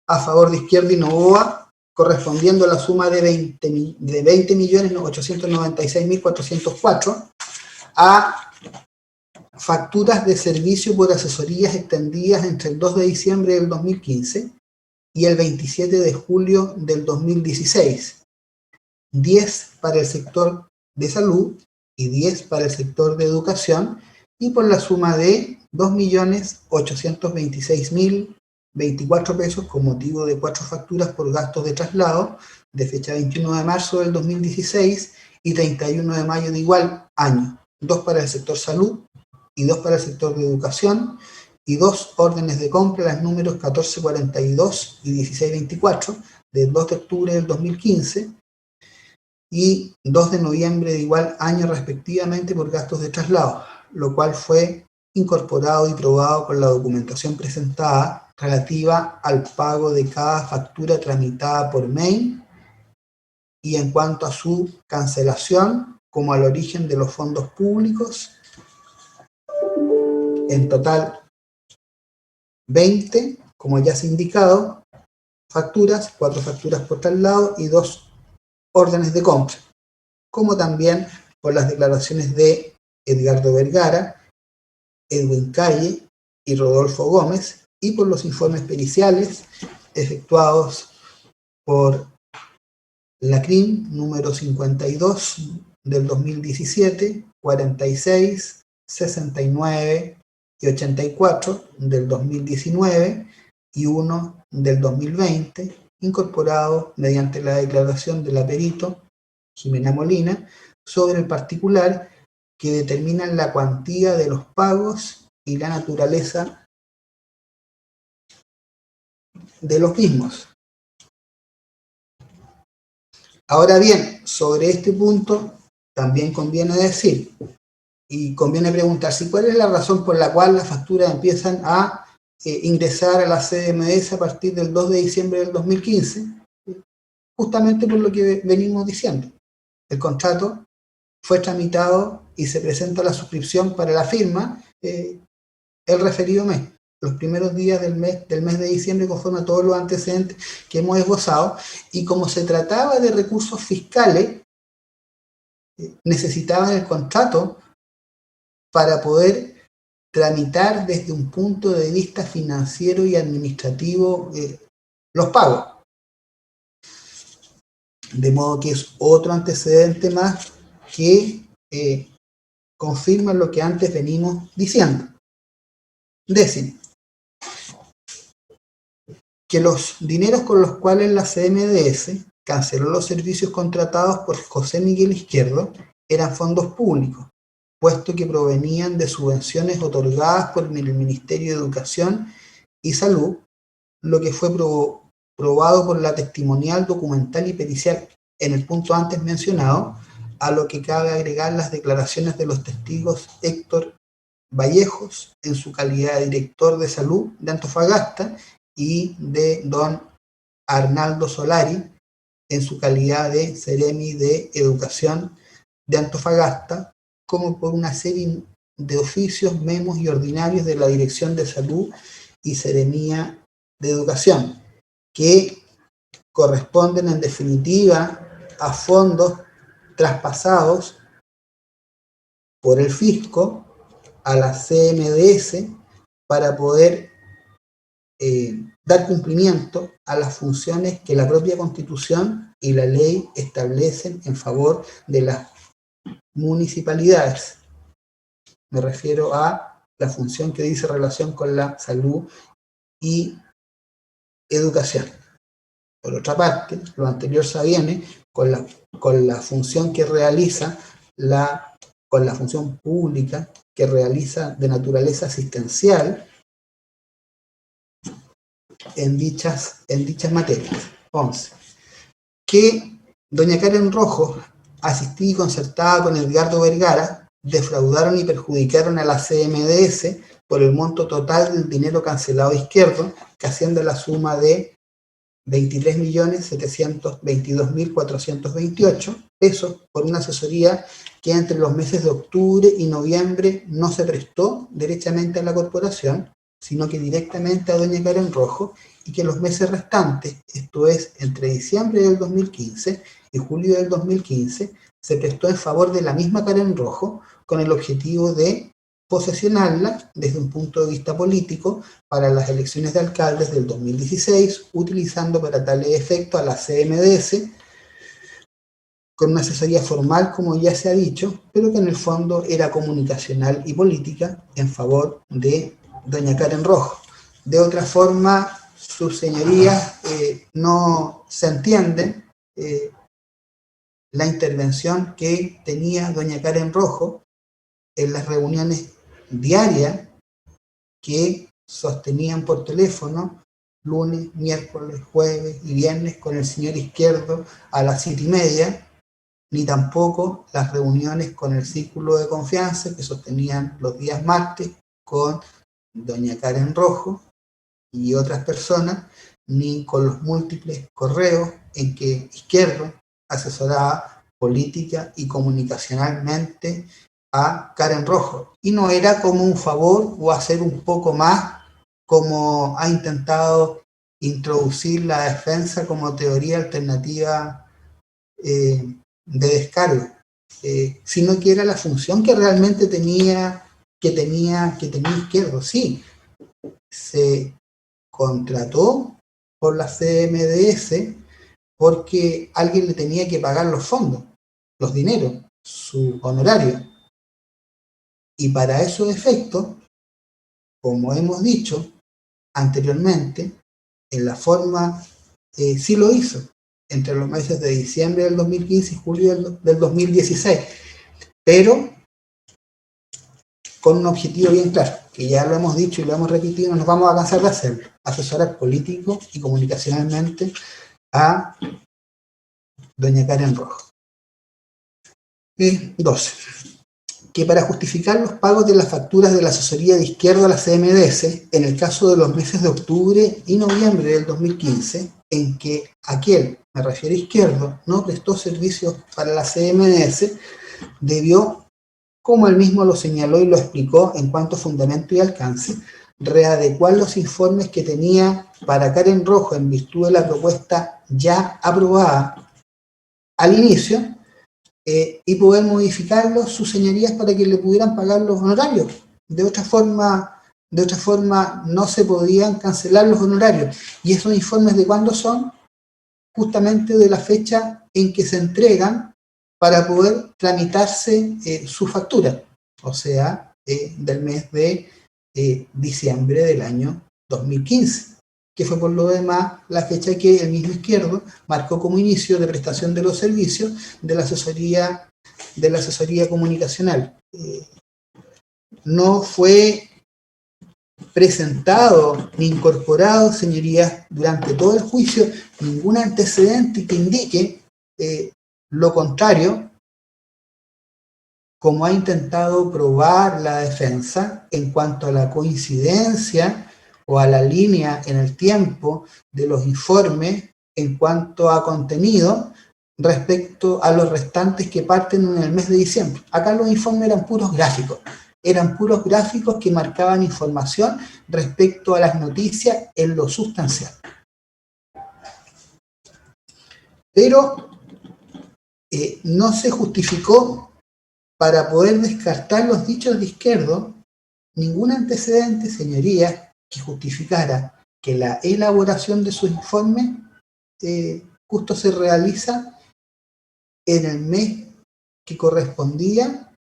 a favor de Izquierdo y Novoa, correspondiendo a la suma de 20.896.404 a facturas de servicio por asesorías extendidas entre el 2 de diciembre del 2015 y el 27 de julio del 2016. 10 para el sector de salud y 10 para el sector de educación, y por la suma de 2.826.024 pesos con motivo de 4 facturas por gastos de traslado de fecha 21 de marzo del 2016 y 31 de mayo de igual año. 2 para el sector salud y 2 para el sector de educación, y 2 órdenes de compra, las números 1442 y 1624 del 2 de octubre del 2015 y 2 de noviembre de igual año respectivamente por gastos de traslado, lo cual fue incorporado y probado con la documentación presentada relativa al pago de cada factura tramitada por Main y en cuanto a su cancelación como al origen de los fondos públicos. En total 20, como ya se ha indicado, facturas, 4 facturas por traslado y 2 órdenes de compra, como también por las declaraciones de Edgardo Vergara, Edwin Calle y Rodolfo Gómez, y por los informes periciales efectuados por la CRIM número 52 del 2017, 46, 69 y 84 del 2019, y uno del 2020, incorporado mediante la declaración de la perito Jimena Molina sobre el particular, que determinan la cuantía de los pagos y la naturaleza de los mismos. Ahora bien, sobre este punto también conviene decir y conviene preguntarse cuál es la razón por la cual las facturas empiezan a ingresar a la CMS a partir del 2 de diciembre del 2015, justamente por lo que venimos diciendo. El contrato fue tramitado y se presenta la suscripción para la firma el referido mes, los primeros días del mes de diciembre, conforme a todos los antecedentes que hemos esbozado, y como se trataba de recursos fiscales, necesitaban el contrato para poder tramitar desde un punto de vista financiero y administrativo los pagos. De modo que es otro antecedente más que confirma lo que antes venimos diciendo. Décimo, que los dineros con los cuales la CMDS canceló los servicios contratados por José Miguel Izquierdo eran fondos públicos, puesto que provenían de subvenciones otorgadas por el Ministerio de Educación y Salud, lo que fue probado por la testimonial, documental y pericial en el punto antes mencionado, a lo que cabe agregar las declaraciones de los testigos Héctor Vallejos, en su calidad de director de salud de Antofagasta, y de don Arnaldo Solari, en su calidad de Seremi de Educación de Antofagasta, como por una serie de oficios, memos y ordinarios de la Dirección de Salud y Seremía de Educación, que corresponden en definitiva a fondos traspasados por el fisco a la CMDS para poder dar cumplimiento a las funciones que la propia Constitución y la ley establecen en favor de las municipalidades. Me refiero a la función que dice relación con la salud y educación. Por otra parte, lo anterior se aviene con la función que realiza con la función pública que realiza de naturaleza asistencial en dichas materias. 11. Que doña Karen Rojo, asistida y concertada con Edgardo Vergara, defraudaron y perjudicaron a la CMDS por el monto total del dinero cancelado a Izquierdo, que asciende a la suma de 23.722.428 pesos por una asesoría que entre los meses de octubre y noviembre no se prestó derechamente a la corporación, sino que directamente a doña Karen Rojo, y que los meses restantes, esto es, entre diciembre del 2015 y julio del 2015, se prestó en favor de la misma Karen Rojo, con el objetivo de posesionarla desde un punto de vista político para las elecciones de alcaldes del 2016, utilizando para tales efectos a la CMDS, con una asesoría formal, como ya se ha dicho, pero que en el fondo era comunicacional y política en favor de doña Karen Rojo. De otra forma, sus señorías no se entienden la intervención que tenía doña Karen Rojo en las reuniones diarias que sostenían por teléfono lunes, miércoles, jueves y viernes con el señor Izquierdo a las 7:30, ni tampoco las reuniones con el círculo de confianza que sostenían los días martes con doña Karen Rojo y otras personas, ni con los múltiples correos en que Izquierdo asesoraba política y comunicacionalmente a Karen Rojo. Y no era como un favor o hacer un poco más, como ha intentado introducir la defensa como teoría alternativa de descargo, sino que era la función que realmente tenía Izquierdo. Sí, se contrató por la CMDS porque alguien le tenía que pagar los fondos, los dineros, su honorario. Y para esos efectos, como hemos dicho anteriormente, en la forma, sí lo hizo, entre los meses de diciembre del 2015 y julio del 2016, pero con un objetivo bien claro, que ya lo hemos dicho y lo hemos repetido, no nos vamos a cansar de hacerlo: asesorar político y comunicacionalmente a doña Karen Rojo. 12. Que para justificar los pagos de las facturas de la asesoría de Izquierdo a la CMDS, en el caso de los meses de octubre y noviembre del 2015, en que aquel, me refiero a Izquierdo, no prestó servicios para la CMDS, debió, como él mismo lo señaló y lo explicó en cuanto a fundamento y alcance, readecuar los informes que tenía para Karen Rojo en virtud de la propuesta ya aprobada al inicio, y poder modificarlos, sus señorías, para que le pudieran pagar los honorarios. De otra forma no se podían cancelar los honorarios. ¿Y esos informes de cuándo son? Justamente de la fecha en que se entregan para poder tramitarse su factura, o sea, del mes de diciembre del año 2015, que fue por lo demás la fecha que el mismo Izquierdo marcó como inicio de prestación de los servicios de la asesoría comunicacional. No fue presentado ni incorporado, señorías, durante todo el juicio, ningún antecedente que indique lo contrario, como ha intentado probar la defensa en cuanto a la coincidencia o a la línea en el tiempo de los informes en cuanto a contenido respecto a los restantes que parten en el mes de diciembre. Acá los informes eran puros gráficos que marcaban información respecto a las noticias en lo sustancial. Pero no se justificó, para poder descartar los dichos de Izquierdo, ningún antecedente, señorías, que justificara que la elaboración de sus informes justo se realiza en el mes que correspondía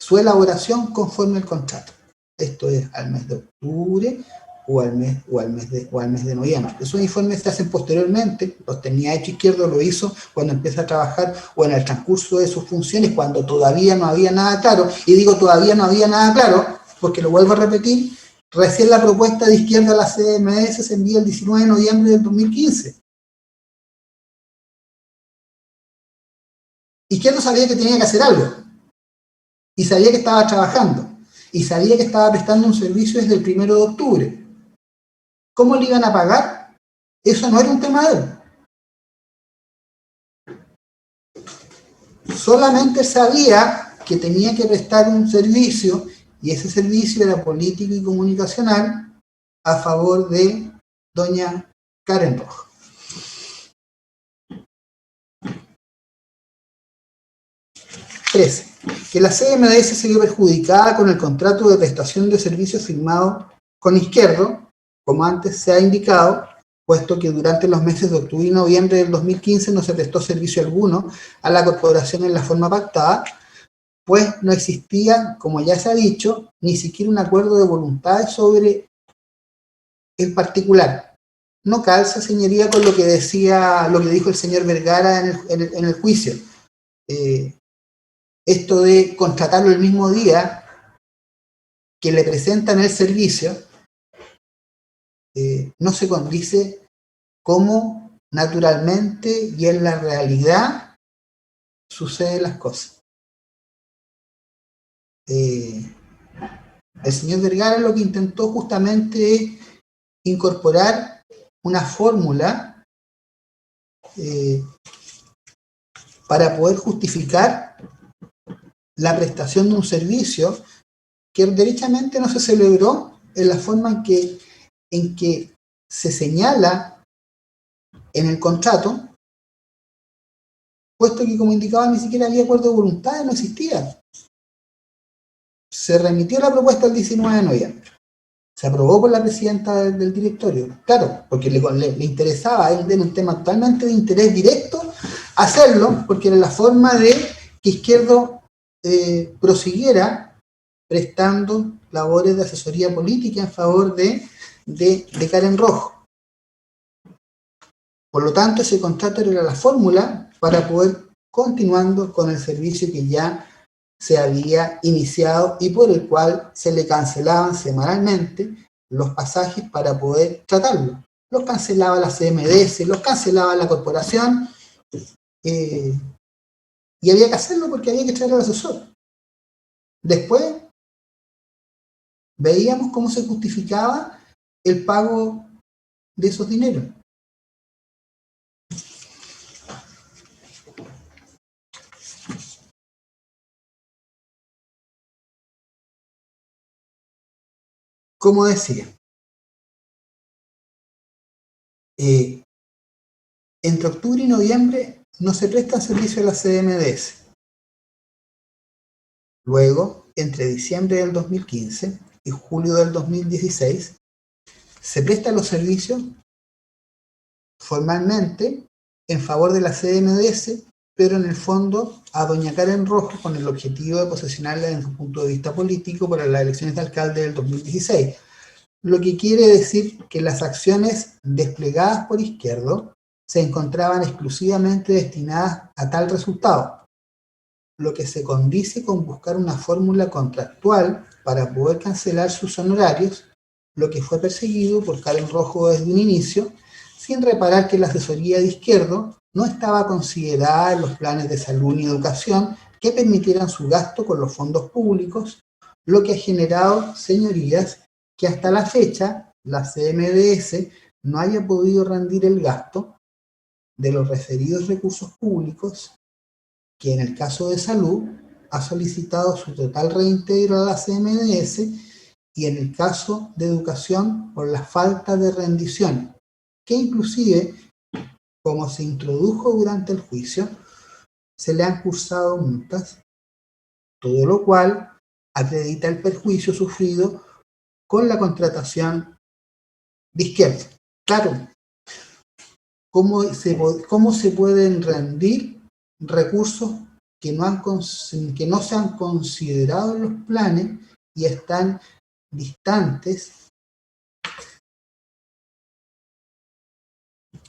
su elaboración conforme al contrato. Esto es al mes de octubre o al mes de noviembre. Esos informes se hacen posteriormente, los tenía hecho Izquierdo, lo hizo cuando empieza a trabajar o en el transcurso de sus funciones, cuando todavía no había nada claro. Y digo todavía no había nada claro, porque lo vuelvo a repetir, recién la propuesta de Izquierdo a la CMS se envía el 19 de noviembre del 2015. Izquierdo sabía que tenía que hacer algo, y sabía que estaba trabajando, y sabía que estaba prestando un servicio desde el 1 de octubre. ¿Cómo le iban a pagar? Eso no era un tema de él. Solamente sabía que tenía que prestar un servicio, y ese servicio era político y comunicacional a favor de doña Karen Rojo. Que la CMDS se vio perjudicada con el contrato de prestación de servicios firmado con Izquierdo, como antes se ha indicado, puesto que durante los meses de octubre y noviembre del 2015 no se prestó servicio alguno a la corporación en la forma pactada, pues no existía, como ya se ha dicho, ni siquiera un acuerdo de voluntades sobre el particular. No calza, señoría, con lo que dijo el señor Vergara en el juicio. Esto de contratarlo el mismo día que le presentan el servicio, no se condice cómo naturalmente y en la realidad suceden las cosas. El señor Vergara lo que intentó justamente es incorporar una fórmula para poder justificar la prestación de un servicio que derechamente no se celebró en la forma en que se señala en el contrato, puesto que, como indicaba, ni siquiera había acuerdo de voluntad, no existía. Se remitió la propuesta el 19 de noviembre. Se aprobó por la presidenta del directorio. Claro, porque le interesaba, era un tema totalmente de interés directo hacerlo, porque era la forma de que Izquierdo prosiguiera prestando labores de asesoría política en favor de Karen Rojo. Por lo tanto, ese contrato era la fórmula para poder continuando con el servicio que ya se había iniciado y por el cual se le cancelaban semanalmente los pasajes para poder tratarlo. Los cancelaba la CMDS, los cancelaba la corporación, y había que hacerlo porque había que traer al asesor. Después veíamos cómo se justificaba el pago de esos dineros. Como decía, entre octubre y noviembre no se presta servicio a la CMDS. Luego, entre diciembre del 2015 y julio del 2016, se prestan los servicios formalmente en favor de la CMDS, pero en el fondo a doña Karen Rojo con el objetivo de posesionarla desde su punto de vista político para las elecciones de alcalde del 2016. Lo que quiere decir que las acciones desplegadas por Izquierdo se encontraban exclusivamente destinadas a tal resultado, lo que se condice con buscar una fórmula contractual para poder cancelar sus honorarios, lo que fue perseguido por Karen Rojo desde un inicio, sin reparar que la asesoría de Izquierdo no estaba considerada en los planes de salud ni educación que permitieran su gasto con los fondos públicos, lo que ha generado, señorías, que hasta la fecha la CMDS no haya podido rendir el gasto de los referidos recursos públicos, que en el caso de salud ha solicitado su total reintegro a la CMDS y en el caso de educación por la falta de rendición, que inclusive, como se introdujo durante el juicio, se le han cursado multas, todo lo cual acredita el perjuicio sufrido con la contratación de Izquierdo. Claro, ¿cómo se pueden rendir recursos que no se han considerado en los planes y están distantes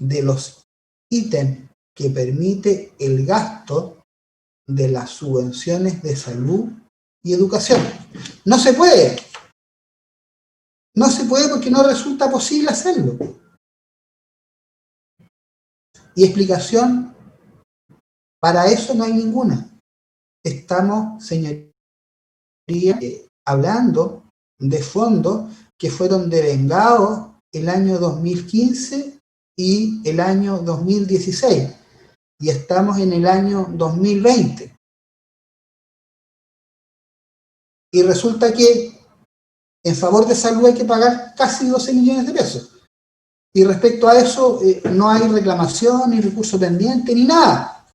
de los ítems que permite el gasto de las subvenciones de salud y educación? No se puede. No se puede porque no resulta posible hacerlo. Y explicación para eso no hay ninguna. Estamos, señoría, hablando de fondos que fueron devengados el año 2015 y el año 2016. Y estamos en el año 2020. Y resulta que en favor de salud hay que pagar casi 12 millones de pesos. Y respecto a eso no hay reclamación, ni recurso pendiente, ni nada.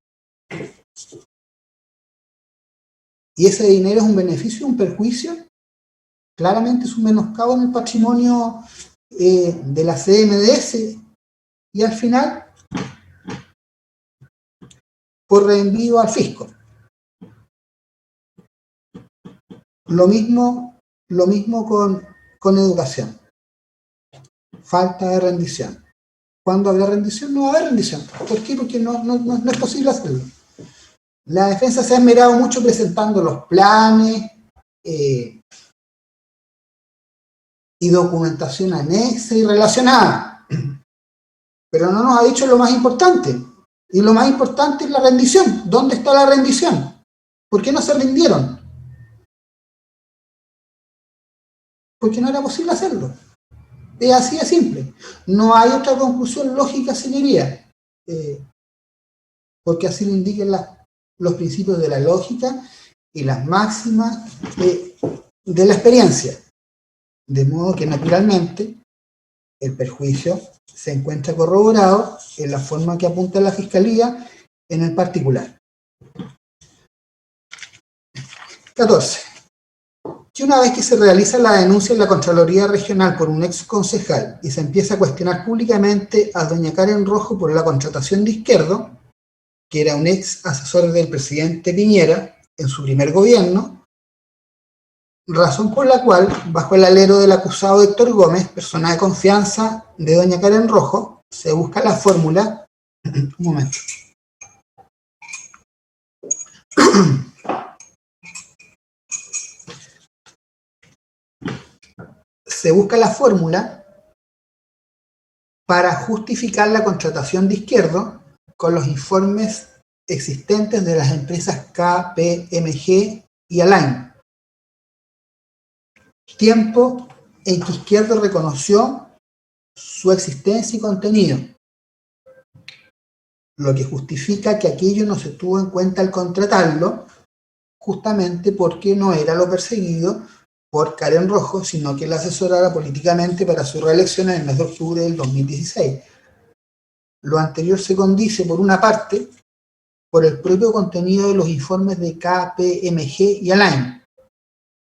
Y ese dinero es un beneficio, un perjuicio. Claramente es un menoscabo en el patrimonio de la CMDS. Y al final, por reenvío al fisco. Lo mismo con educación. Falta de rendición. ¿Cuándo habrá rendición? No va a haber rendición. ¿Por qué? Porque no es posible hacerlo. La defensa se ha esmerado mucho presentando los planes y documentación anexa y relacionada. Pero no nos ha dicho lo más importante. Y lo más importante es la rendición. ¿Dónde está la rendición? ¿Por qué no se rindieron? Porque no era posible hacerlo. Es así de simple. No hay otra conclusión lógica, señoría. Porque así lo indican los principios de la lógica y las máximas de la experiencia. De modo que, naturalmente, el perjuicio se encuentra corroborado en la forma que apunta la Fiscalía en el particular. 14. Que una vez que se realiza la denuncia en la Contraloría Regional por un ex concejal y se empieza a cuestionar públicamente a doña Karen Rojo por la contratación de Izquierdo, que era un ex asesor del presidente Piñera en su primer gobierno, razón por la cual, bajo el alero del acusado Héctor Gómez, persona de confianza de doña Karen Rojo, se busca la fórmula Un momento. Se busca la fórmula para justificar la contratación de Izquierdo con los informes existentes de las empresas KPMG y Align. Tiempo en que Izquierdo reconoció su existencia y contenido, lo que justifica que aquello no se tuvo en cuenta al contratarlo, justamente porque no era lo perseguido por Karen Rojo, sino que la asesorara políticamente para su reelección en el mes de octubre del 2016. Lo anterior se condice, por una parte, por el propio contenido de los informes de KPMG y Align.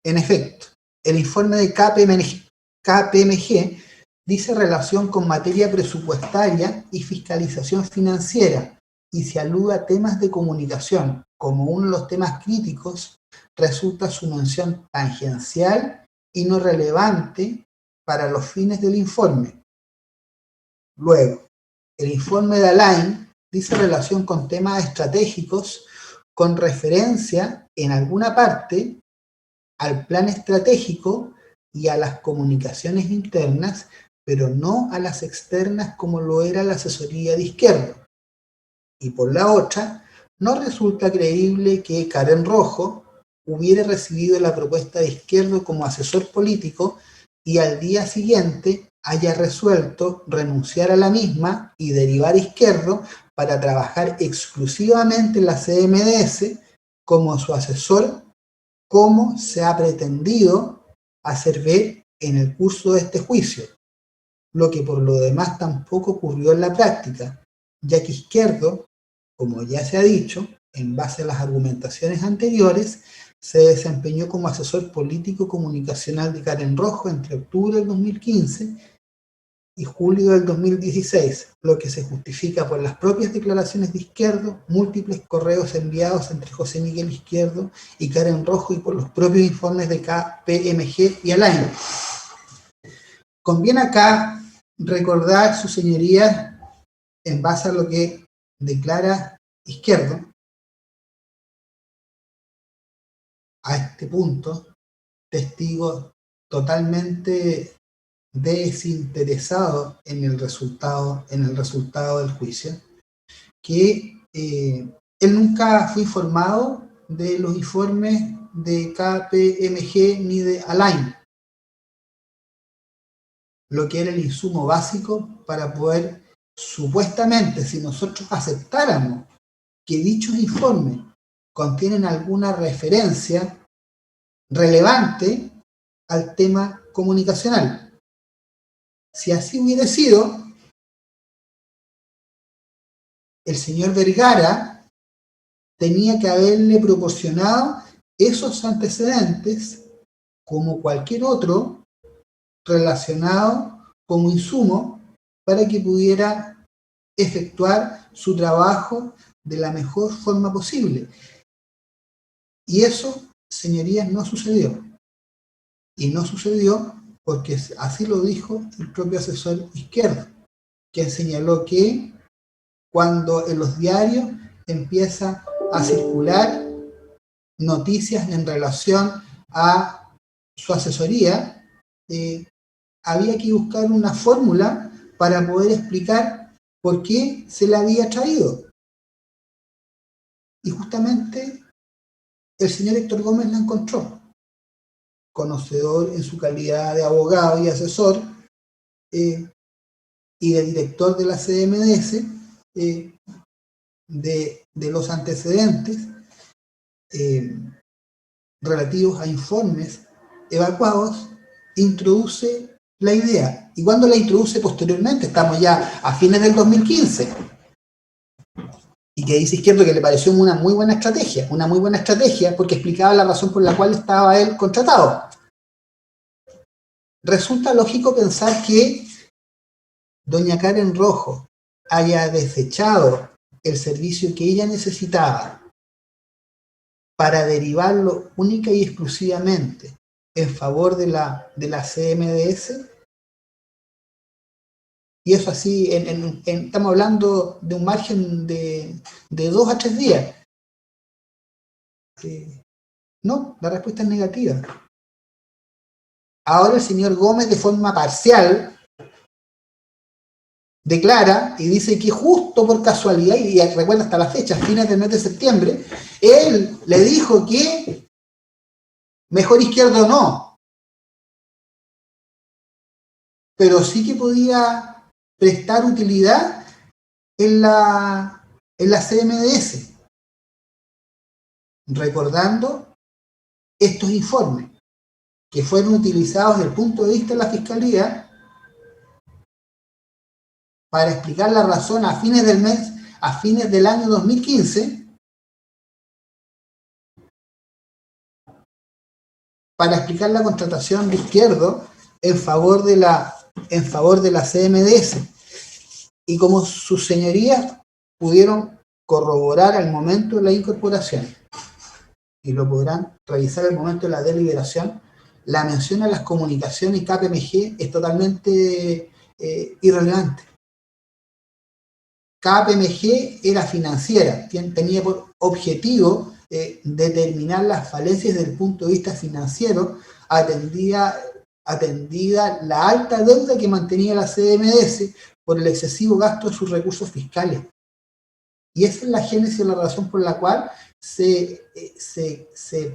En efecto, el informe de KPMG dice relación con materia presupuestaria y fiscalización financiera y se alude a temas de comunicación. Como uno de los temas críticos, resulta su mención tangencial y no relevante para los fines del informe. Luego, el informe de Align dice relación con temas estratégicos con referencia en alguna parte al plan estratégico y a las comunicaciones internas, pero no a las externas como lo era la asesoría de Izquierdo. Y por la otra, no resulta creíble que Karen Rojo hubiera recibido la propuesta de Izquierdo como asesor político y al día siguiente haya resuelto renunciar a la misma y derivar a Izquierdo para trabajar exclusivamente en la CMDS como su asesor, como se ha pretendido hacer ver en el curso de este juicio, lo que por lo demás tampoco ocurrió en la práctica, ya que Izquierdo, como ya se ha dicho, en base a las argumentaciones anteriores, se desempeñó como asesor político comunicacional de Karen Rojo entre octubre del 2015 y julio del 2016, lo que se justifica por las propias declaraciones de Izquierdo, múltiples correos enviados entre José Miguel Izquierdo y Karen Rojo y por los propios informes de KPMG y Align. Conviene acá recordar, sus señorías, en base a lo que declara Izquierdo, a este punto, testigo totalmente desinteresado en el resultado del juicio, que él nunca fue informado de los informes de KPMG ni de Align, lo que era el insumo básico para poder, supuestamente, si nosotros aceptáramos que dichos informes contienen alguna referencia relevante al tema comunicacional. Si así hubiera sido, el señor Vergara tenía que haberle proporcionado esos antecedentes como cualquier otro relacionado como insumo para que pudiera efectuar su trabajo de la mejor forma posible. Y eso, señorías, no sucedió. Y no sucedió porque así lo dijo el propio asesor Izquierdo, que señaló que cuando en los diarios empieza a circular noticias en relación a su asesoría, había que buscar una fórmula para poder explicar por qué se la había traído. Y justamente el señor Héctor Gómez la encontró, conocedor en su calidad de abogado y asesor y de director de la CMDS, de los antecedentes relativos a informes evacuados, introduce la idea. ¿Y cuando la introduce posteriormente? Estamos ya a fines del 2015. Y que dice Izquierdo que le pareció una muy buena estrategia porque explicaba la razón por la cual estaba él contratado. Resulta lógico pensar que doña Karen Rojo haya desechado el servicio que ella necesitaba para derivarlo única y exclusivamente en favor de la CMDS, Y eso así, estamos hablando de un margen de 2 a 3 días. No, la respuesta es negativa. Ahora el señor Gómez, de forma parcial, declara y dice que justo por casualidad, y recuerda hasta la fecha, fines del mes de septiembre, él le dijo que mejor izquierdo no, pero sí que podía prestar utilidad en la CMDS, recordando estos informes que fueron utilizados desde el punto de vista de la Fiscalía para explicar la razón a fines del año 2015, para explicar la contratación de Izquierdo en favor de la CMDS. Y como sus señorías pudieron corroborar al momento de la incorporación, y lo podrán revisar al momento de la deliberación, la mención a las comunicaciones y KPMG es totalmente irrelevante. KPMG era financiera, tenía por objetivo determinar las falencias desde el punto de vista financiero, atendida la alta deuda que mantenía la CMDS por el excesivo gasto de sus recursos fiscales. Y esa es la génesis, la razón por la cual se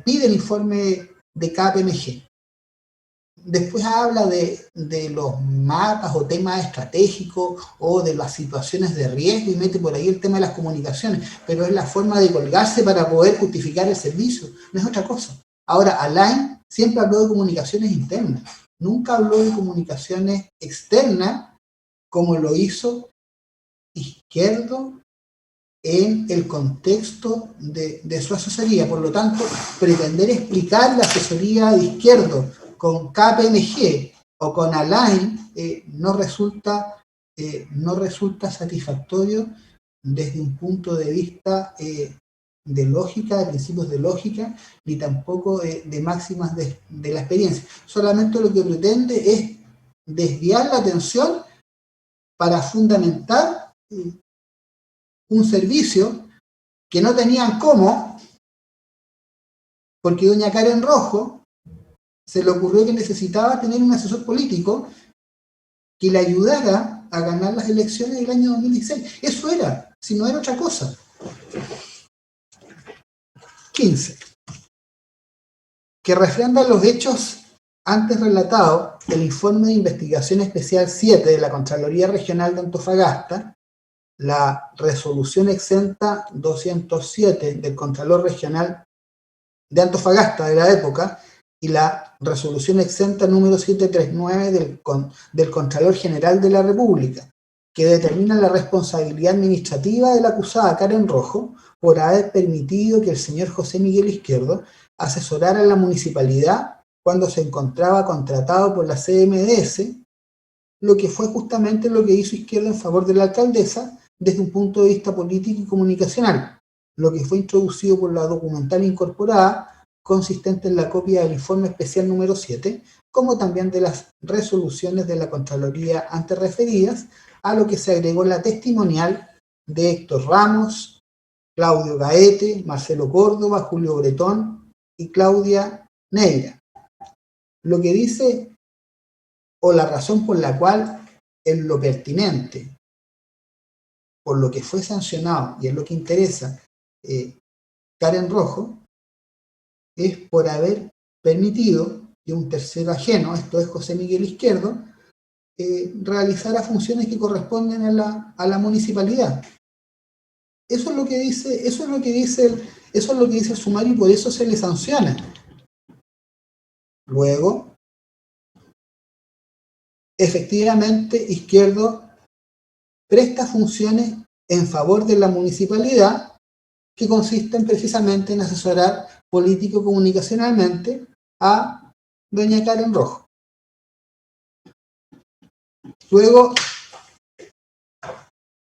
pide el informe de KPMG. Después habla de los mapas o temas estratégicos o de las situaciones de riesgo y mete por ahí el tema de las comunicaciones, pero es la forma de colgarse para poder justificar el servicio, no es otra cosa. Ahora, Alain siempre habló de comunicaciones internas, nunca habló de comunicaciones externas como lo hizo Izquierdo en el contexto de su asesoría. Por lo tanto, pretender explicar la asesoría de Izquierdo con KPMG o con Alain no resulta satisfactorio desde un punto de vista de lógica, de principios de lógica, ni tampoco de máximas de la experiencia. Solamente lo que pretende es desviar la atención para fundamentar un servicio que no tenían cómo, porque doña Karen Rojo se le ocurrió que necesitaba tener un asesor político que le ayudara a ganar las elecciones del año 2016. Eso era, si no era otra cosa. 15. Que refrenda los hechos antes relatados, el informe de investigación especial 7 de la Contraloría Regional de Antofagasta, la resolución exenta 207 del Contralor Regional de Antofagasta de la época, y la resolución exenta número 739 del Contralor General de la República, que determina la responsabilidad administrativa de la acusada Karen Rojo por haber permitido que el señor José Miguel Izquierdo asesorara a la municipalidad cuando se encontraba contratado por la CMDS, lo que fue justamente lo que hizo Izquierdo en favor de la alcaldesa desde un punto de vista político y comunicacional, lo que fue introducido por la documental incorporada, consistente en la copia del informe especial número 7, como también de las resoluciones de la Contraloría antes referidas, a lo que se agregó la testimonial de Héctor Ramos, Claudio Gaete, Marcelo Córdoba, Julio Bretón y Claudia Neira. Lo que dice, o la razón por la cual en lo pertinente, por lo que fue sancionado y es lo que interesa Karen Rojo, es por haber permitido que un tercero ajeno, esto es José Miguel Izquierdo, realizara funciones que corresponden a la municipalidad. Eso es lo que dice el sumario y por eso se le sanciona. Luego, efectivamente, Izquierdo presta funciones en favor de la municipalidad que consisten precisamente en asesorar político-comunicacionalmente a doña Karen Rojo. Luego,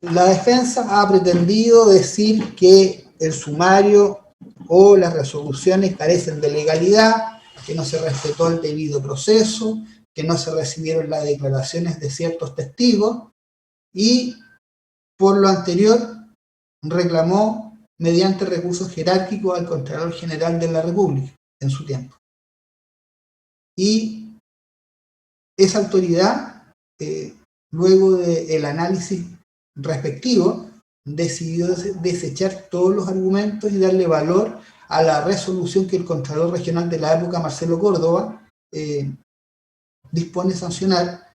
la defensa ha pretendido decir que el sumario o las resoluciones carecen de legalidad, que no se respetó el debido proceso, que no se recibieron las declaraciones de ciertos testigos, y por lo anterior reclamó mediante recursos jerárquicos al Contralor General de la República en su tiempo. Y esa autoridad, luego del análisis respectivo, decidió desechar todos los argumentos y darle valor a la resolución que el Contralor Regional de la época, Marcelo Córdoba, dispone sancionar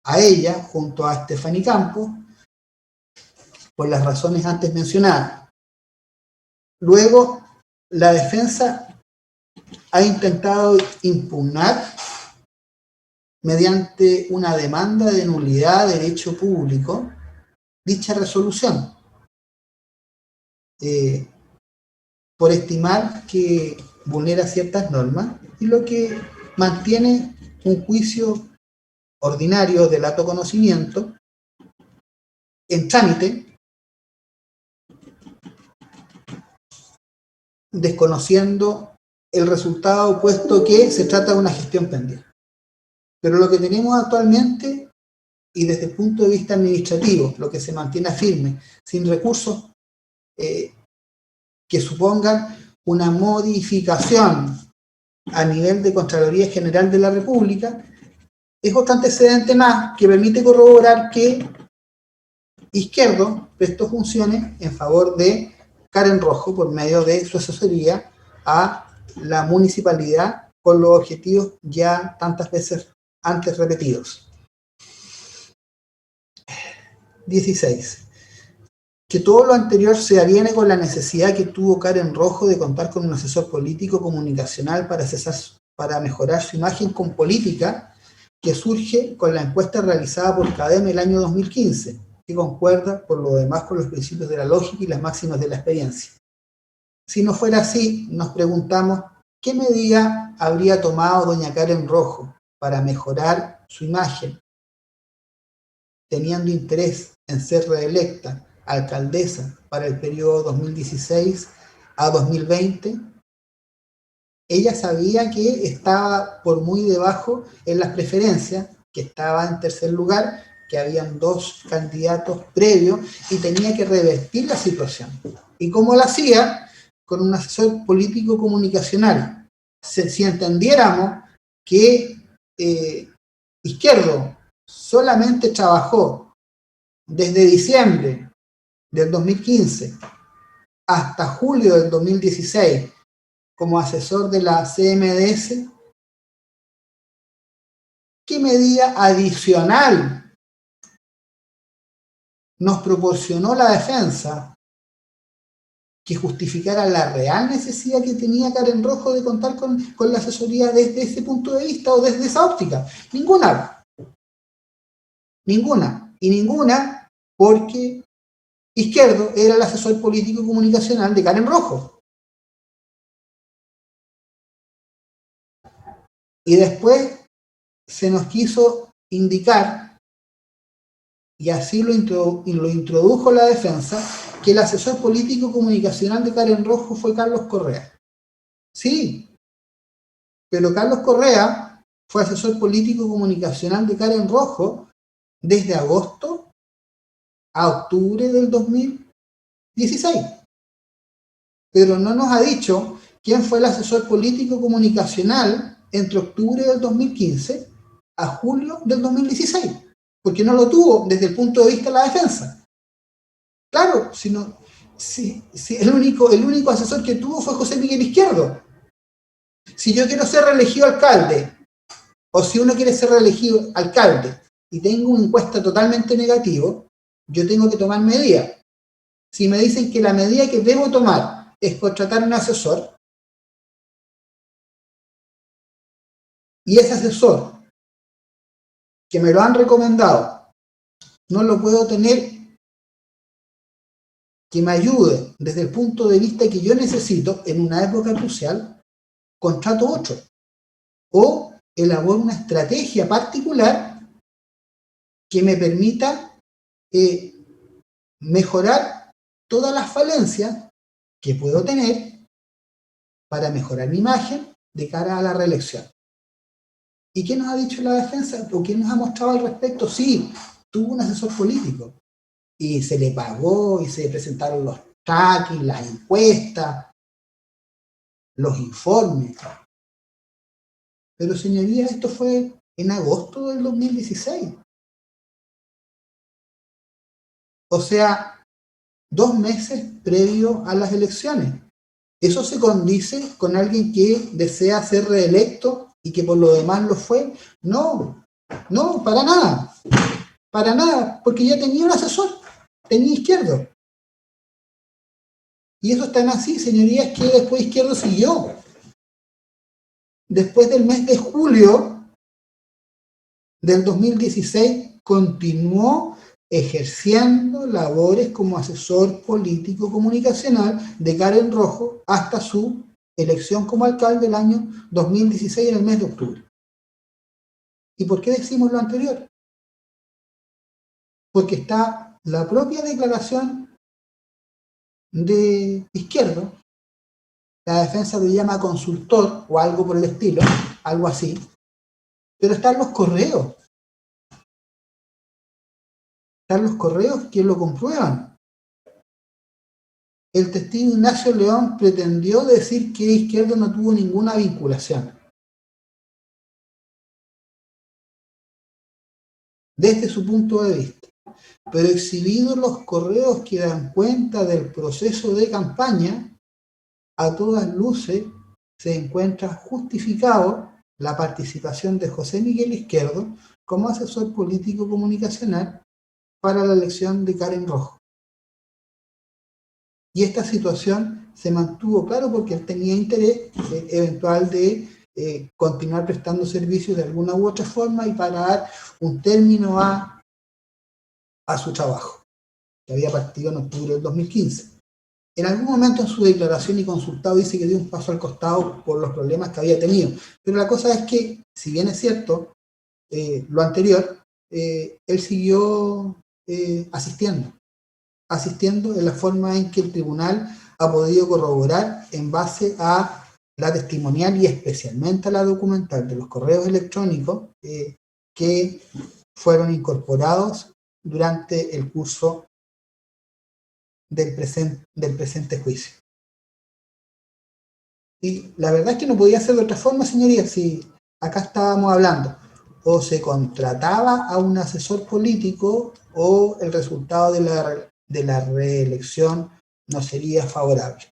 a ella junto a Estefany Campos por las razones antes mencionadas. Luego, la defensa ha intentado impugnar mediante una demanda de nulidad de derecho público dicha resolución, por estimar que vulnera ciertas normas, y lo que mantiene un juicio ordinario de lato conocimiento en trámite, desconociendo el resultado, puesto que se trata de una gestión pendiente. Pero lo que tenemos actualmente, y desde el punto de vista administrativo, lo que se mantiene firme, sin recursos que supongan una modificación a nivel de Contraloría General de la República, es otro antecedente más que permite corroborar que Izquierdo prestó funciones en favor de Karen Rojo por medio de su asesoría a la municipalidad con los objetivos ya tantas veces antes repetidos. 16. Que todo lo anterior se aviene con la necesidad que tuvo Karen Rojo de contar con un asesor político comunicacional para mejorar su imagen con política, que surge con la encuesta realizada por CADEM el año 2015, que concuerda por lo demás con los principios de la lógica y las máximas de la experiencia. Si no fuera así, nos preguntamos qué medida habría tomado doña Karen Rojo para mejorar su imagen, teniendo interés en ser reelecta alcaldesa para el periodo 2016 a 2020. Ella sabía que estaba por muy debajo en las preferencias, que estaba en tercer lugar, que habían 2 candidatos previos y tenía que revertir la situación. ¿Y cómo lo hacía? Con un asesor político comunicacional. Si entendiéramos que Izquierdo solamente trabajó desde diciembre del 2015 hasta julio del 2016 como asesor de la CMDS, ¿qué medida adicional nos proporcionó la defensa que justificara la real necesidad que tenía Karen Rojo de contar con la asesoría desde ese punto de vista o desde esa óptica? Ninguna. Y ninguna porque Izquierdo era el asesor político y comunicacional de Karen Rojo. Y después se nos quiso indicar, y así lo introdujo la defensa, que el asesor político comunicacional de Karen Rojo fue Carlos Correa. Sí, pero Carlos Correa fue asesor político comunicacional de Karen Rojo desde agosto a octubre del 2016. Pero no nos ha dicho quién fue el asesor político comunicacional entre octubre del 2015 a julio del 2016, porque no lo tuvo desde el punto de vista de la defensa. Claro, si el único asesor que tuvo fue José Miguel Izquierdo. Si yo quiero ser reelegido alcalde, o si uno quiere ser reelegido alcalde y tengo una encuesta totalmente negativa, yo tengo que tomar medidas. Si me dicen que la medida que debo tomar es contratar un asesor, y ese asesor que me lo han recomendado no lo puedo tener que me ayude desde el punto de vista que yo necesito en una época crucial, contrato otro o elaboro una estrategia particular que me permita mejorar todas las falencias que puedo tener para mejorar mi imagen de cara a la reelección. ¿Y qué nos ha dicho la defensa? ¿O qué nos ha mostrado al respecto? Sí, tuvo un asesor político y se le pagó y se presentaron los trackings, las encuestas, los informes. Pero señorías, esto fue en agosto del 2016. O sea, 2 meses previo a las elecciones. ¿Eso se condice con alguien que desea ser reelecto y que por lo demás lo fue? No, no, para nada, porque ya tenía un asesor, tenía Izquierdo. Y eso es tan así, señorías, que después Izquierdo siguió. Después del mes de julio del 2016, continuó ejerciendo labores como asesor político comunicacional de Karen Rojo hasta su elección como alcalde del año 2016 en el mes de octubre. ¿Y por qué decimos lo anterior? Porque está la propia declaración de Izquierdo, la defensa lo llama consultor o algo por el estilo, algo así, pero están los correos. Están los correos que lo comprueban. El testigo Ignacio León pretendió decir que Izquierdo no tuvo ninguna vinculación. Desde su punto de vista. Pero exhibidos los correos que dan cuenta del proceso de campaña, a todas luces se encuentra justificado la participación de José Miguel Izquierdo como asesor político comunicacional para la elección de Karen Rojo. Y esta situación se mantuvo, claro, porque él tenía interés eventual de continuar prestando servicios de alguna u otra forma y para dar un término a su trabajo, que había partido en octubre del 2015. En algún momento en su declaración y consultado dice que dio un paso al costado por los problemas que había tenido. Pero la cosa es que, si bien es cierto lo anterior, él siguió asistiendo en la forma en que el tribunal ha podido corroborar en base a la testimonial y especialmente a la documental de los correos electrónicos que fueron incorporados durante el curso del presente juicio. Y la verdad es que no podía ser de otra forma, señorías, si acá estábamos hablando, o se contrataba a un asesor político o el resultado de la reelección no sería favorable.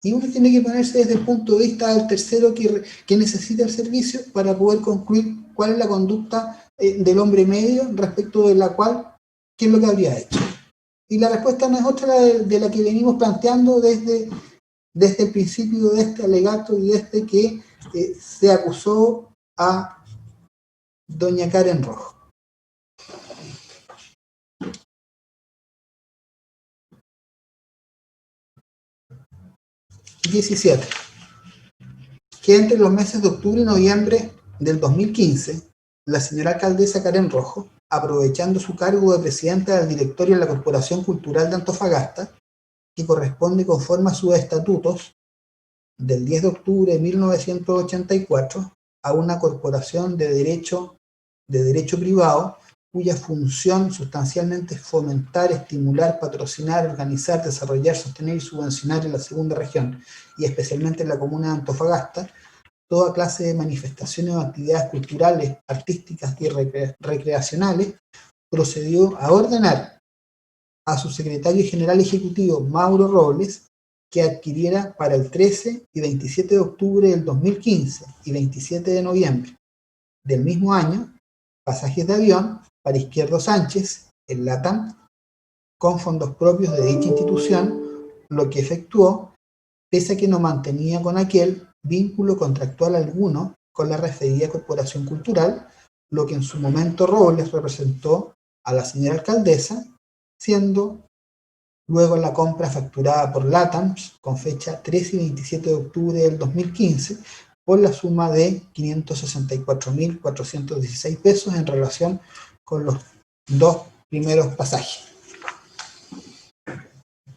Y uno tiene que ponerse desde el punto de vista del tercero que necesita el servicio para poder concluir cuál es la conducta del hombre medio respecto de la cual, qué es lo que habría hecho. Y la respuesta no es otra de la que venimos planteando desde el principio de este alegato y desde que se acusó a doña Karen Rojo. (17) Que entre los meses de octubre y noviembre del 2015, la señora alcaldesa Karen Rojo, aprovechando su cargo de presidenta del directorio de la Corporación Cultural de Antofagasta, que corresponde conforme a sus estatutos del 10 de octubre de 1984 a una corporación de derecho privado cuya función sustancialmente es fomentar, estimular, patrocinar, organizar, desarrollar, sostener y subvencionar en la segunda región y especialmente en la comuna de Antofagasta toda clase de manifestaciones o actividades culturales, artísticas y recreacionales, procedió a ordenar a su secretario general ejecutivo, Mauro Robles, que adquiriera para el 13 y 27 de octubre del 2015 y 27 de noviembre del mismo año, pasajes de avión para Izquierdo Sánchez, el LATAM, con fondos propios de dicha institución, lo que efectuó, pese a que no mantenía con aquel vínculo contractual alguno con la referida corporación cultural, lo que en su momento Robles representó a la señora alcaldesa, siendo luego la compra facturada por LATAM con fecha 13 y 27 de octubre del 2015 por la suma de 564.416 pesos en relación con los 2 primeros pasajes.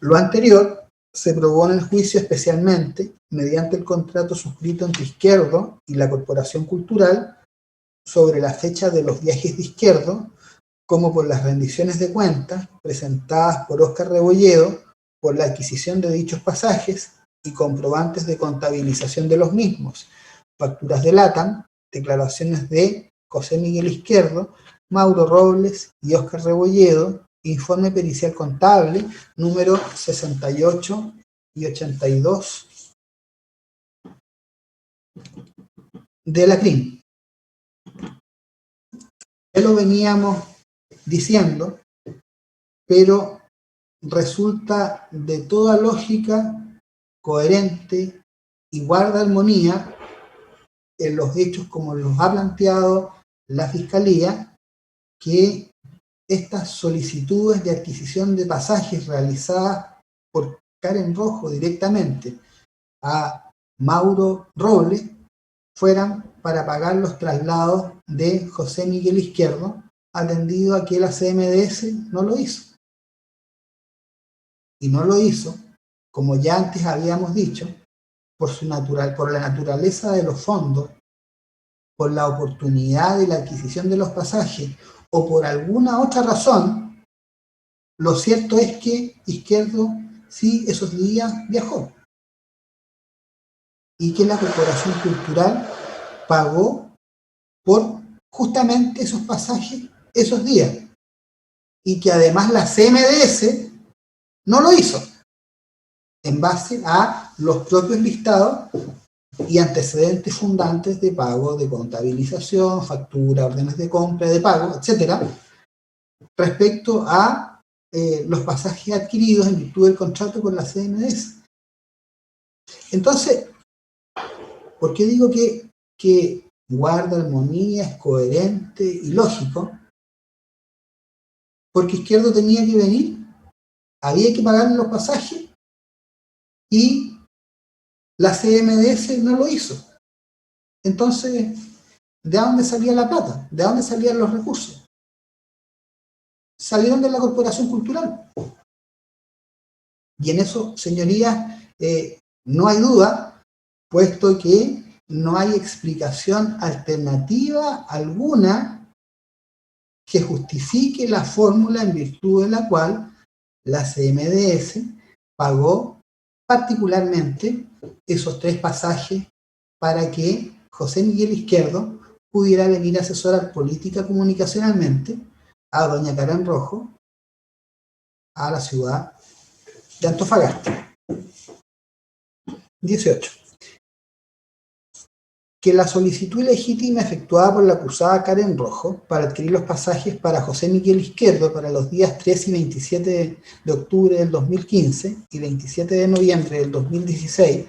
Lo anterior se probó en el juicio especialmente mediante el contrato suscrito entre Izquierdo y la Corporación Cultural sobre la fecha de los viajes de Izquierdo, como por las rendiciones de cuentas presentadas por Óscar Rebolledo por la adquisición de dichos pasajes y comprobantes de contabilización de los mismos, facturas de LATAM, declaraciones de José Miguel Izquierdo, Mauro Robles y Óscar Rebolledo, informe pericial contable número 68 y 82 de la CRIM. Ya lo veníamos diciendo, pero resulta de toda lógica coherente y guarda armonía en los hechos como los ha planteado la Fiscalía, que estas solicitudes de adquisición de pasajes realizadas por Karen Rojo directamente a Mauro Robles fueran para pagar los traslados de José Miguel Izquierdo, atendido a que la CMDS no lo hizo. Y no lo hizo, como ya antes habíamos dicho, por la naturaleza de los fondos, por la oportunidad de la adquisición de los pasajes o por alguna otra razón. Lo cierto es que Izquierdo sí esos días viajó y que la Corporación Cultural pagó por justamente esos pasajes esos días, y que además la CMDS no lo hizo en base a los propios listados y antecedentes fundantes de pago, de contabilización, factura, órdenes de compra, de pago, etcétera, respecto a los pasajes adquiridos en virtud del contrato con la CMDS. Entonces, ¿por qué digo que guarda armonía, es coherente y lógico? Porque Izquierdo tenía que venir, había que pagar los pasajes y la CMDS no lo hizo. Entonces, ¿de dónde salía la plata? ¿De dónde salían los recursos? Salieron de la Corporación Cultural. Y en eso, señorías, no hay duda, puesto que no hay explicación alternativa alguna que justifique la fórmula en virtud de la cual la CMDS pagó particularmente esos 3 pasajes para que José Miguel Izquierdo pudiera venir a asesorar política comunicacionalmente a doña Karen Rojo a la ciudad de Antofagasta. 18. Que la solicitud ilegítima efectuada por la acusada Karen Rojo para adquirir los pasajes para José Miguel Izquierdo para los días 3 y 27 de octubre del 2015 y 27 de noviembre del 2016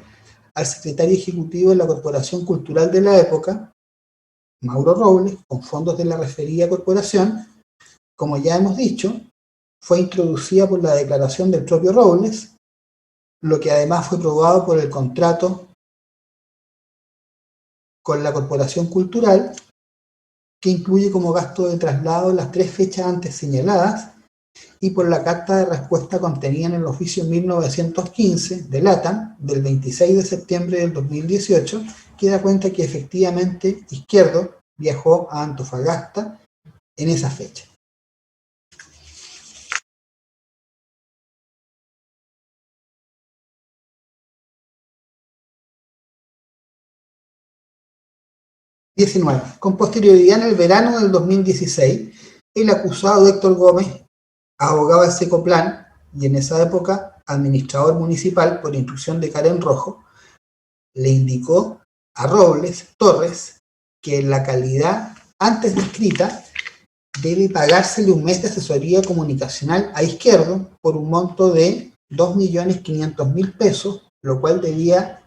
al secretario ejecutivo de la Corporación Cultural de la época, Mauro Robles, con fondos de la referida corporación, como ya hemos dicho, fue introducida por la declaración del propio Robles, lo que además fue probado por el contrato con la Corporación Cultural, que incluye como gasto de traslado las 3 fechas antes señaladas, y por la carta de respuesta contenida en el oficio 1915 de LATAM del 26 de septiembre del 2018, que da cuenta que efectivamente Izquierdo viajó a Antofagasta en esa fecha. Con posterioridad en el verano del 2016, el acusado Héctor Gómez, abogado de Secoplan y en esa época administrador municipal por instrucción de Karen Rojo, le indicó a Robles Torres que en la calidad antes descrita debe pagársele un mes de asesoría comunicacional a Izquierdo por un monto de 2.500.000 pesos,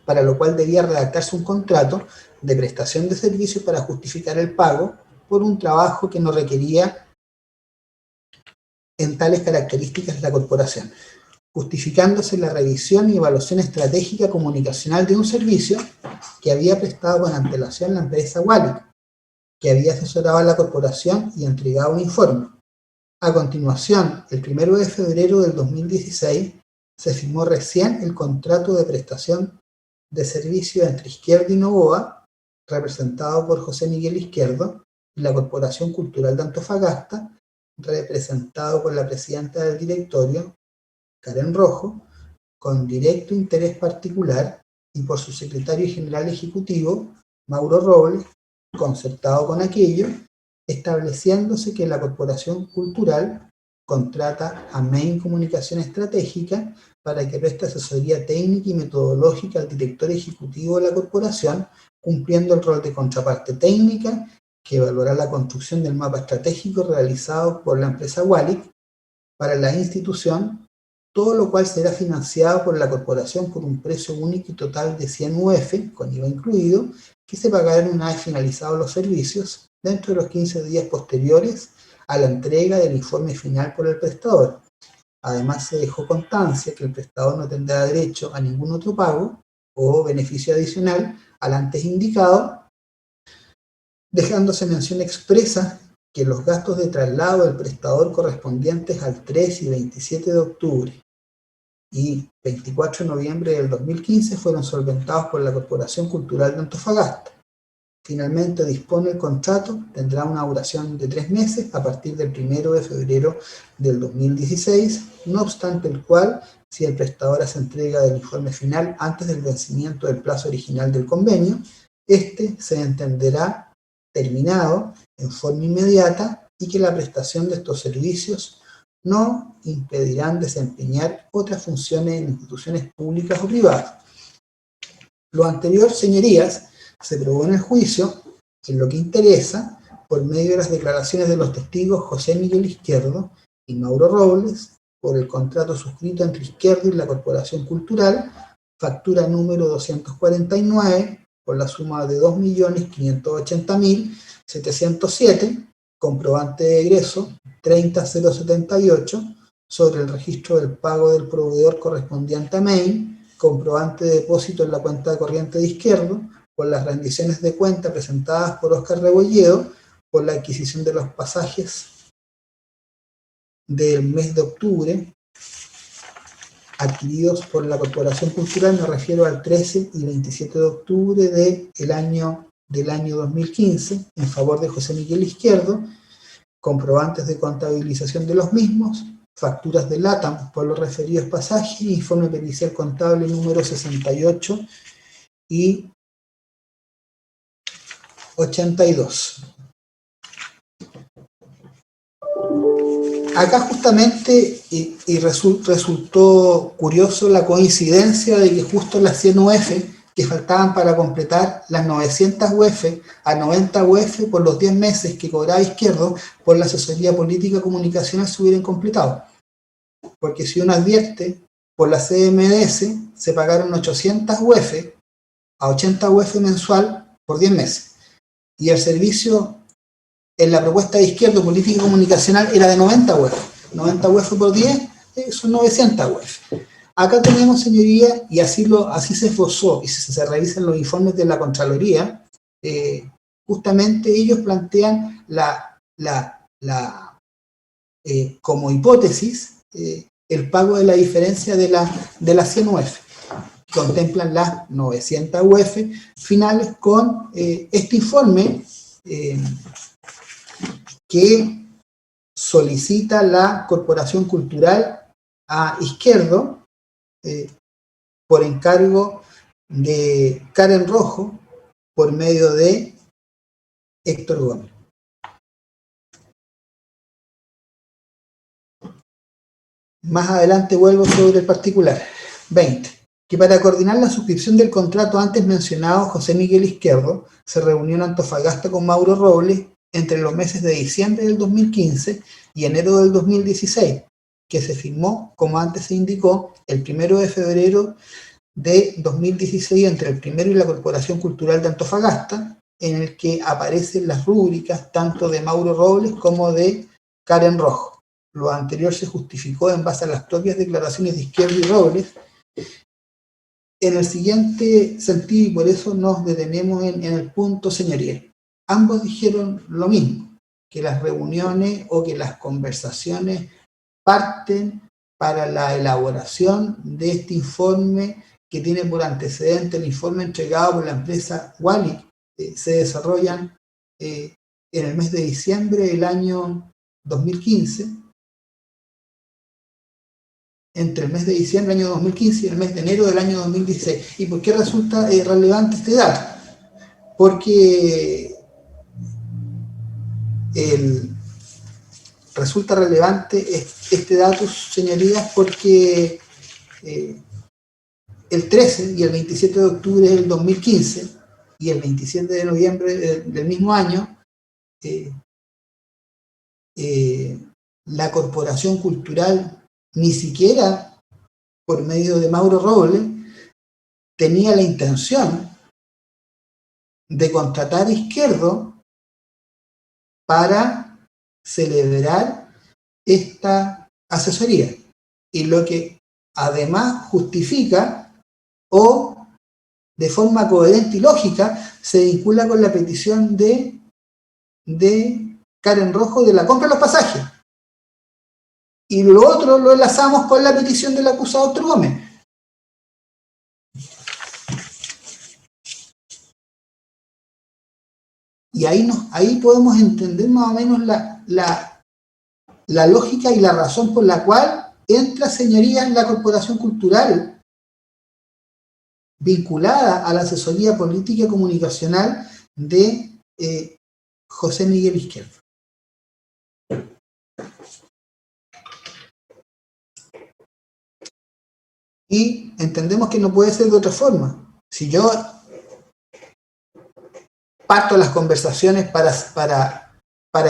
para lo cual debía redactarse un contrato de prestación de servicios para justificar el pago por un trabajo que no requería en tales características de la corporación, justificándose la revisión y evaluación estratégica comunicacional de un servicio que había prestado con antelación la empresa Wallic, que había asesorado a la corporación y entregado un informe. A continuación, el 1 de febrero del 2016, se firmó recién el contrato de prestación de servicio entre Izquierdo y Novoa, representado por José Miguel Izquierdo, y la Corporación Cultural de Antofagasta, representado por la presidenta del directorio, Karen Rojo, con directo interés particular, y por su secretario general ejecutivo, Mauro Robles, concertado con aquello, estableciéndose que la Corporación Cultural contrata a Main Comunicación Estratégica para que preste asesoría técnica y metodológica al director ejecutivo de la corporación, cumpliendo el rol de contraparte técnica que evaluará la construcción del mapa estratégico realizado por la empresa Wallic para la institución, todo lo cual será financiado por la corporación por un precio único y total de 100 UF, con IVA incluido, que se pagará una vez finalizados los servicios, dentro de los 15 días posteriores a la entrega del informe final por el prestador. Además, se dejó constancia que el prestador no tendrá derecho a ningún otro pago o beneficio adicional al antes indicado, dejándose mención expresa que los gastos de traslado del prestador correspondientes al 3 y 27 de octubre y 24 de noviembre del 2015 fueron solventados por la Corporación Cultural de Antofagasta. Finalmente dispone el contrato, tendrá una duración de 3 meses a partir del 1 de febrero del 2016, no obstante el cual, si el prestador hace entrega del informe final antes del vencimiento del plazo original del convenio, este se entenderá terminado en forma inmediata y que la prestación de estos servicios no impedirán desempeñar otras funciones en instituciones públicas o privadas. Lo anterior, señorías, se probó en el juicio, en lo que interesa, por medio de las declaraciones de los testigos José Miguel Izquierdo y Mauro Robles, por el contrato suscrito entre Izquierdo y la Corporación Cultural, factura número 249, por la suma de 2.580.707, comprobante de egreso 30078, sobre el registro del pago del proveedor correspondiente a Main, comprobante de depósito en la cuenta corriente de Izquierdo, por las rendiciones de cuenta presentadas por Óscar Rebolledo, por la adquisición de los pasajes del mes de octubre, adquiridos por la Corporación Cultural, me refiero al 13 y 27 de octubre del año 2015, en favor de José Miguel Izquierdo, comprobantes de contabilización de los mismos, facturas de LATAM por los referidos pasajes, informe pericial contable número 68 y 82. Acá justamente resultó curioso la coincidencia de que justo las 100 UF que faltaban para completar las 900 UF a 90 UF por los 10 meses que cobraba Izquierdo por la asesoría política comunicacional se hubieran completado. Porque si uno advierte, por la CMDS se pagaron 800 UF a 80 UF mensual por 10 meses. Y el servicio en la propuesta de Izquierdo política comunicacional era de 90 UF. 90 UF por 10 son 900 UF. Acá tenemos, señoría, y así se esbozó, y si se revisan los informes de la Contraloría, justamente ellos plantean como hipótesis el pago de la diferencia de las 100 UF. Contemplan las 900 UF finales con este informe que solicita la Corporación Cultural a Izquierdo por encargo de Karen Rojo por medio de Héctor Gómez. Más adelante vuelvo sobre el particular. 20. Que para coordinar la suscripción del contrato antes mencionado, José Miguel Izquierdo se reunió en Antofagasta con Mauro Robles entre los meses de diciembre del 2015 y enero del 2016, que se firmó, como antes se indicó, el 1 de febrero de 2016 entre el primero y la Corporación Cultural de Antofagasta, en el que aparecen las rúbricas tanto de Mauro Robles como de Karen Rojo. Lo anterior se justificó en base a las propias declaraciones de Izquierdo y Robles, en el siguiente sentido, y por eso nos detenemos en el punto, señoría. Ambos dijeron lo mismo, que las reuniones o que las conversaciones parten para la elaboración de este informe que tiene por antecedente el informe entregado por la empresa Wallic. Se desarrollan en el mes de diciembre del año 2015, entre el mes de diciembre del año 2015 y el mes de enero del año 2016. ¿Y por qué resulta relevante este dato? Porque resulta relevante este dato, señorías, porque el 13 y el 27 de octubre del 2015 y el 27 de noviembre del mismo año, la Corporación Cultural, ni siquiera por medio de Mauro Robles, tenía la intención de contratar a Izquierdo para celebrar esta asesoría. Y lo que además justifica o de forma coherente y lógica se vincula con la petición de Karen Rojo de la compra de los pasajes. Y lo otro lo enlazamos con la petición del acusado Héctor Gómez. Y ahí podemos entender más o menos la lógica y la razón por la cual entra, señorías, la Corporación Cultural vinculada a la asesoría política y comunicacional de José Miguel Izquierdo. Y entendemos que no puede ser de otra forma. Si yo parto las conversaciones para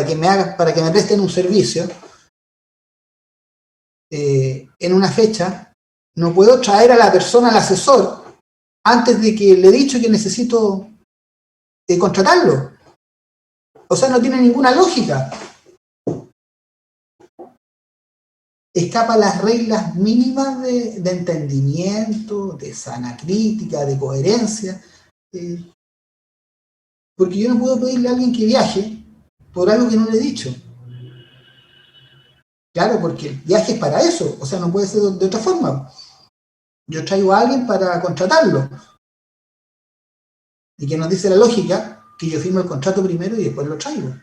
que me presten un servicio en una fecha, no puedo traer a la persona, al asesor, antes de que le he dicho que necesito contratarlo. O sea, no tiene ninguna lógica. Escapa las reglas mínimas de entendimiento, de sana crítica, de coherencia. Porque yo no puedo pedirle a alguien que viaje por algo que no le he dicho. Claro, porque el viaje es para eso. O sea, no puede ser de otra forma. Yo traigo a alguien para contratarlo. Y que nos dice la lógica que yo firmo el contrato primero y después lo traigo.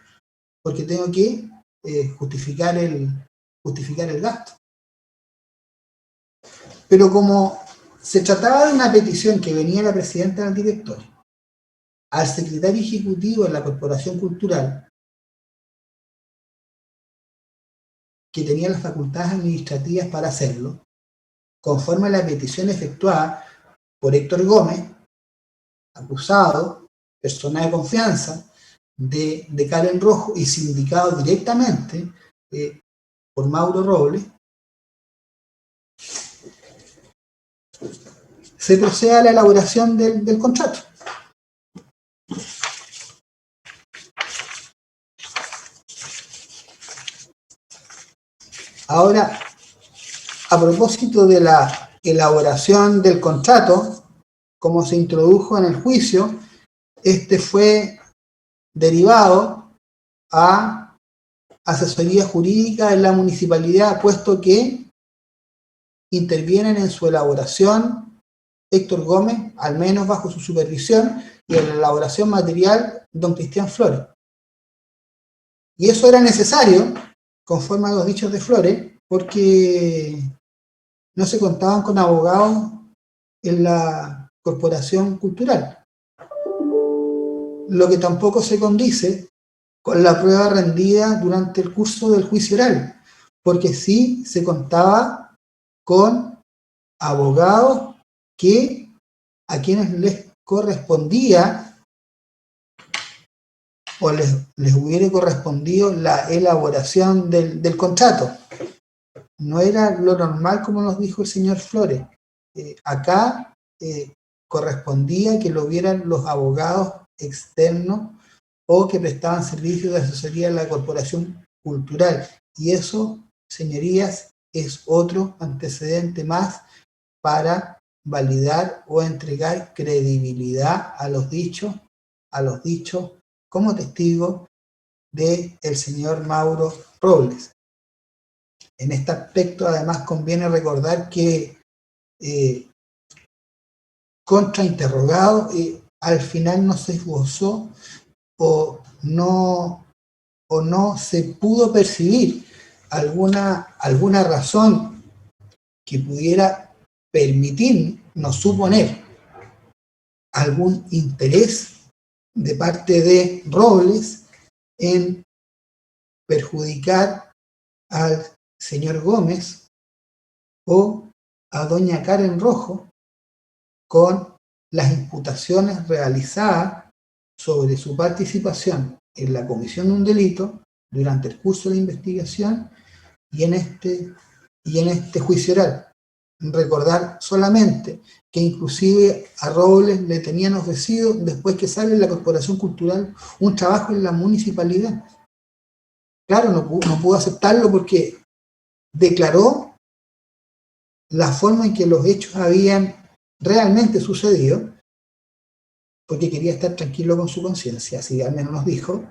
Porque tengo que justificar el gasto. Pero como se trataba de una petición que venía de la presidenta del directorio al secretario ejecutivo de la Corporación Cultural, que tenía las facultades administrativas para hacerlo, conforme a la petición efectuada por Héctor Gómez, acusado, persona de confianza de Karen Rojo y sindicado directamente por Mauro Robles, se procede a la elaboración del contrato. Ahora, a propósito de la elaboración del contrato, como se introdujo en el juicio, este fue derivado a asesoría jurídica en la municipalidad, puesto que intervienen en su elaboración Héctor Gómez, al menos bajo su supervisión, y en la elaboración material don Cristian Flores. Y eso era necesario, conforme a los dichos de Flores, porque no se contaban con abogados en la Corporación Cultural. Lo que tampoco se condice con la prueba rendida durante el curso del juicio oral, porque sí se contaba con abogados a quienes les correspondía o les hubiera correspondido la elaboración del contrato. No era lo normal, como nos dijo el señor Flores. Acá correspondía que lo vieran los abogados externos o que prestaban servicios de asesoría a la Corporación Cultural. Y eso, señorías, es otro antecedente más para validar o entregar credibilidad a los dichos como testigo del señor Mauro Robles. En este aspecto, además, conviene recordar que contrainterrogado al final no se esbozó o no o no se pudo percibir alguna razón que pudiera permitirnos suponer algún interés de parte de Robles en perjudicar al señor Gómez o a doña Karen Rojo con las imputaciones realizadas sobre su participación en la comisión de un delito durante el curso de la investigación y en este juicio oral. Recordar solamente que inclusive a Robles le tenían ofrecido, después que sale de la Corporación Cultural, un trabajo en la municipalidad. Claro, no pudo aceptarlo porque declaró la forma en que los hechos habían realmente sucedido, porque quería estar tranquilo con su conciencia, así al menos nos dijo,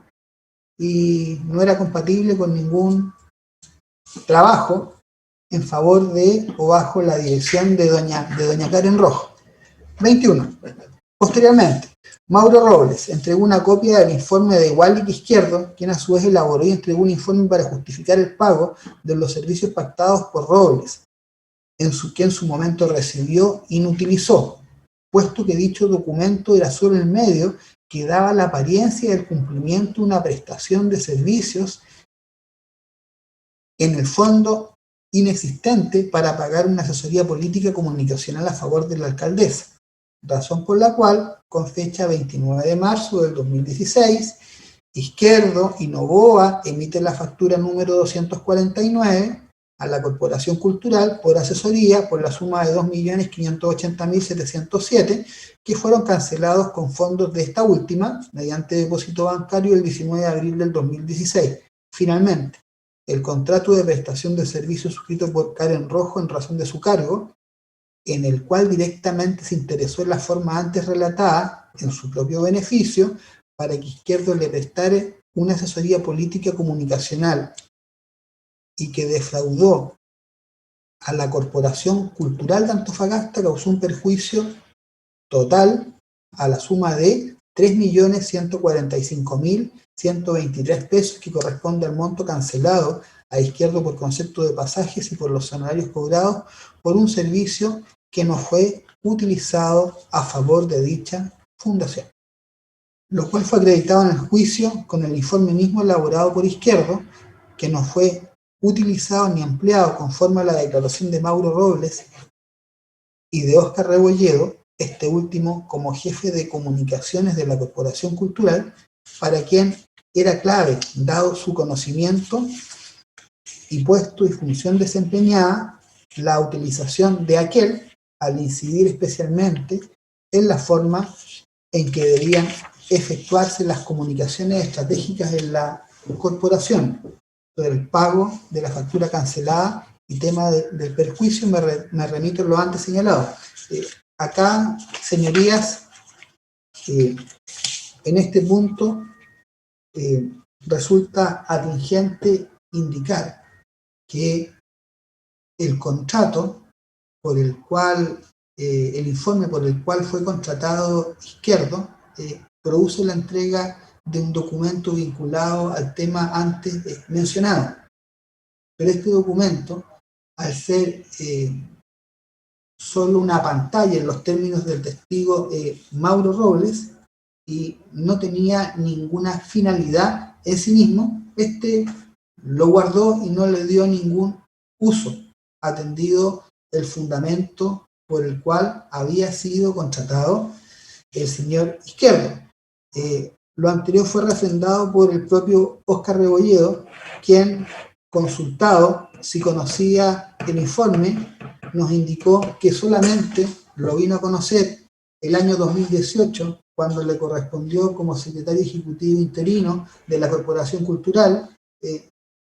y no era compatible con ningún trabajo en favor de o bajo la dirección de doña Karen Rojo. 21. Posteriormente, Mauro Robles entregó una copia del informe de Wallich Izquierdo, quien a su vez elaboró y entregó un informe para justificar el pago de los servicios pactados por Robles, que en su momento recibió y no utilizó, puesto que dicho documento era solo el medio que daba la apariencia del cumplimiento de una prestación de servicios, en el fondo inexistente, para pagar una asesoría política comunicacional a favor de la alcaldesa, razón por la cual, con fecha 29 de marzo del 2016, Izquierdo y Novoa emite la factura número 249 a la Corporación Cultural por asesoría por la suma de 2.580.707, que fueron cancelados con fondos de esta última mediante depósito bancario el 19 de abril del 2016. Finalmente, el contrato de prestación de servicios suscrito por Karen Rojo en razón de su cargo, en el cual directamente se interesó en la forma antes relatada, en su propio beneficio, para que Izquierdo le prestara una asesoría política comunicacional y que defraudó a la Corporación Cultural de Antofagasta, causó un perjuicio total a la suma de 3.145.123 pesos, que corresponde al monto cancelado a Izquierdo por concepto de pasajes y por los honorarios cobrados por un servicio que no fue utilizado a favor de dicha fundación, lo cual fue acreditado en el juicio con el informe mismo elaborado por Izquierdo, que no fue utilizado ni empleado conforme a la declaración de Mauro Robles y de Óscar Rebolledo, este último como jefe de comunicaciones de la Corporación Cultural, para quien era clave, dado su conocimiento y puesto y función desempeñada, la utilización de aquel, al incidir especialmente en la forma en que debían efectuarse las comunicaciones estratégicas en la corporación, sobre el pago de la factura cancelada y tema del perjuicio. Me remito a lo antes señalado. Acá, señorías, en este punto resulta atingente indicar que el contrato por el cual, el informe por el cual fue contratado Izquierdo, produce la entrega de un documento vinculado al tema antes mencionado. Pero este documento, al ser solo una pantalla en los términos del testigo Mauro Robles, y no tenía ninguna finalidad en sí mismo, lo guardó y no le dio ningún uso, atendido el fundamento por el cual había sido contratado el señor Izquierdo. Lo anterior fue refrendado por el propio Óscar Rebolledo, quien, consultado si conocía el informe, nos indicó que solamente lo vino a conocer el año 2018, cuando le correspondió como secretario ejecutivo interino de la Corporación Cultural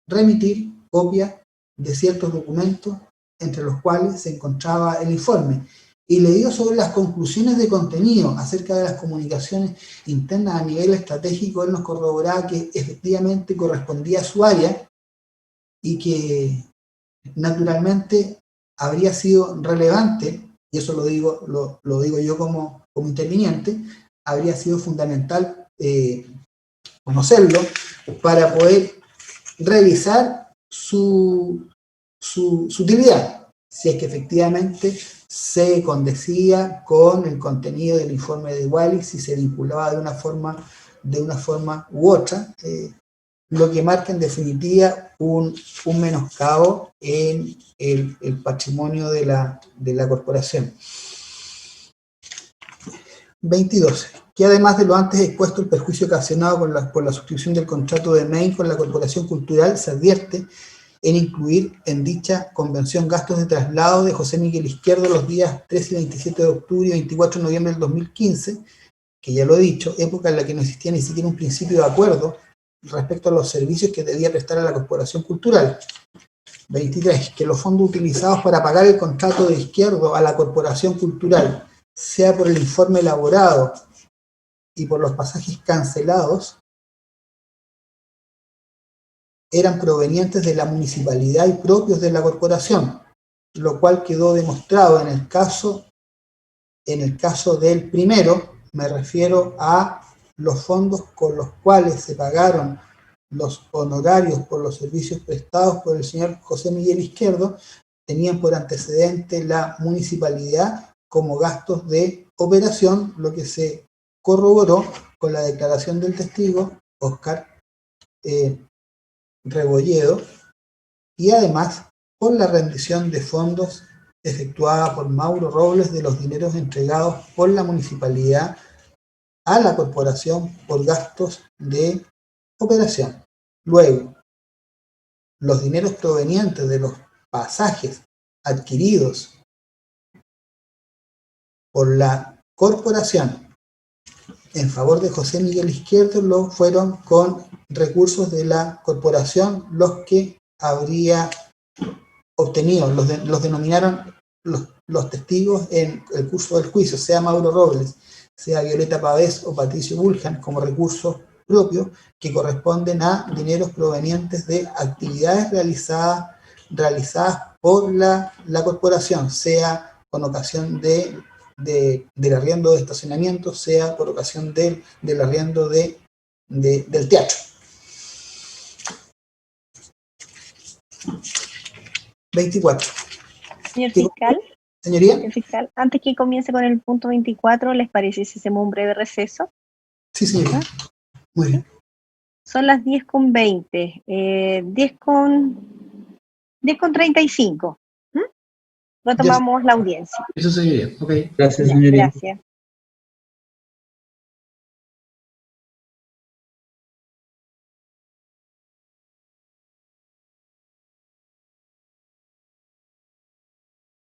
remitir copia de ciertos documentos, entre los cuales se encontraba el informe, y le dio sobre las conclusiones de contenido acerca de las comunicaciones internas a nivel estratégico. Él nos corroboraba que efectivamente correspondía a su área y que naturalmente habría sido relevante, y eso lo digo yo como interviniente, habría sido fundamental conocerlo para poder revisar su utilidad, si es que efectivamente se condecía con el contenido del informe de Wallis, si se vinculaba de una forma u otra, lo que marca en definitiva un menoscabo en el patrimonio de la corporación. 22. Que además de lo antes expuesto, el perjuicio ocasionado por la suscripción del contrato de Main con la Corporación Cultural se advierte en incluir en dicha convención gastos de traslado de José Miguel Izquierdo los días 3 y 27 de octubre y 24 de noviembre del 2015, que ya lo he dicho, época en la que no existía ni siquiera un principio de acuerdo respecto a los servicios que debía prestar a la Corporación Cultural. 23. Que los fondos utilizados para pagar el contrato de Izquierdo a la Corporación Cultural, sea por el informe elaborado y por los pasajes cancelados, eran provenientes de la municipalidad y propios de la corporación, lo cual quedó demostrado en el caso del primero. Me refiero a los fondos con los cuales se pagaron los honorarios por los servicios prestados por el señor José Miguel Izquierdo, tenían por antecedente la municipalidad como gastos de operación, lo que se corroboró con la declaración del testigo Óscar Rebolledo, y además por la rendición de fondos efectuada por Mauro Robles de los dineros entregados por la municipalidad a la corporación por gastos de operación. Luego, los dineros provenientes de los pasajes adquiridos por la corporación en favor de José Miguel Izquierdo lo fueron con recursos de la corporación los que habría obtenido, los denominaron los testigos en el curso del juicio, sea Mauro Robles, sea Violeta Pavés o Patricio Buljan, como recursos propios que corresponden a dineros provenientes de actividades realizadas por la corporación, sea con ocasión del arriendo de estacionamiento, sea por ocasión del arriendo del teatro. 24. Señor fiscal. Señoría. Señor fiscal, antes que comience con el punto 24, ¿les parece si hacemos un breve receso? Sí, señoría. Muy bien. Son las 10:20, 10:35. Retomamos la audiencia. Eso señoría. Ok. Gracias, señoría. Gracias.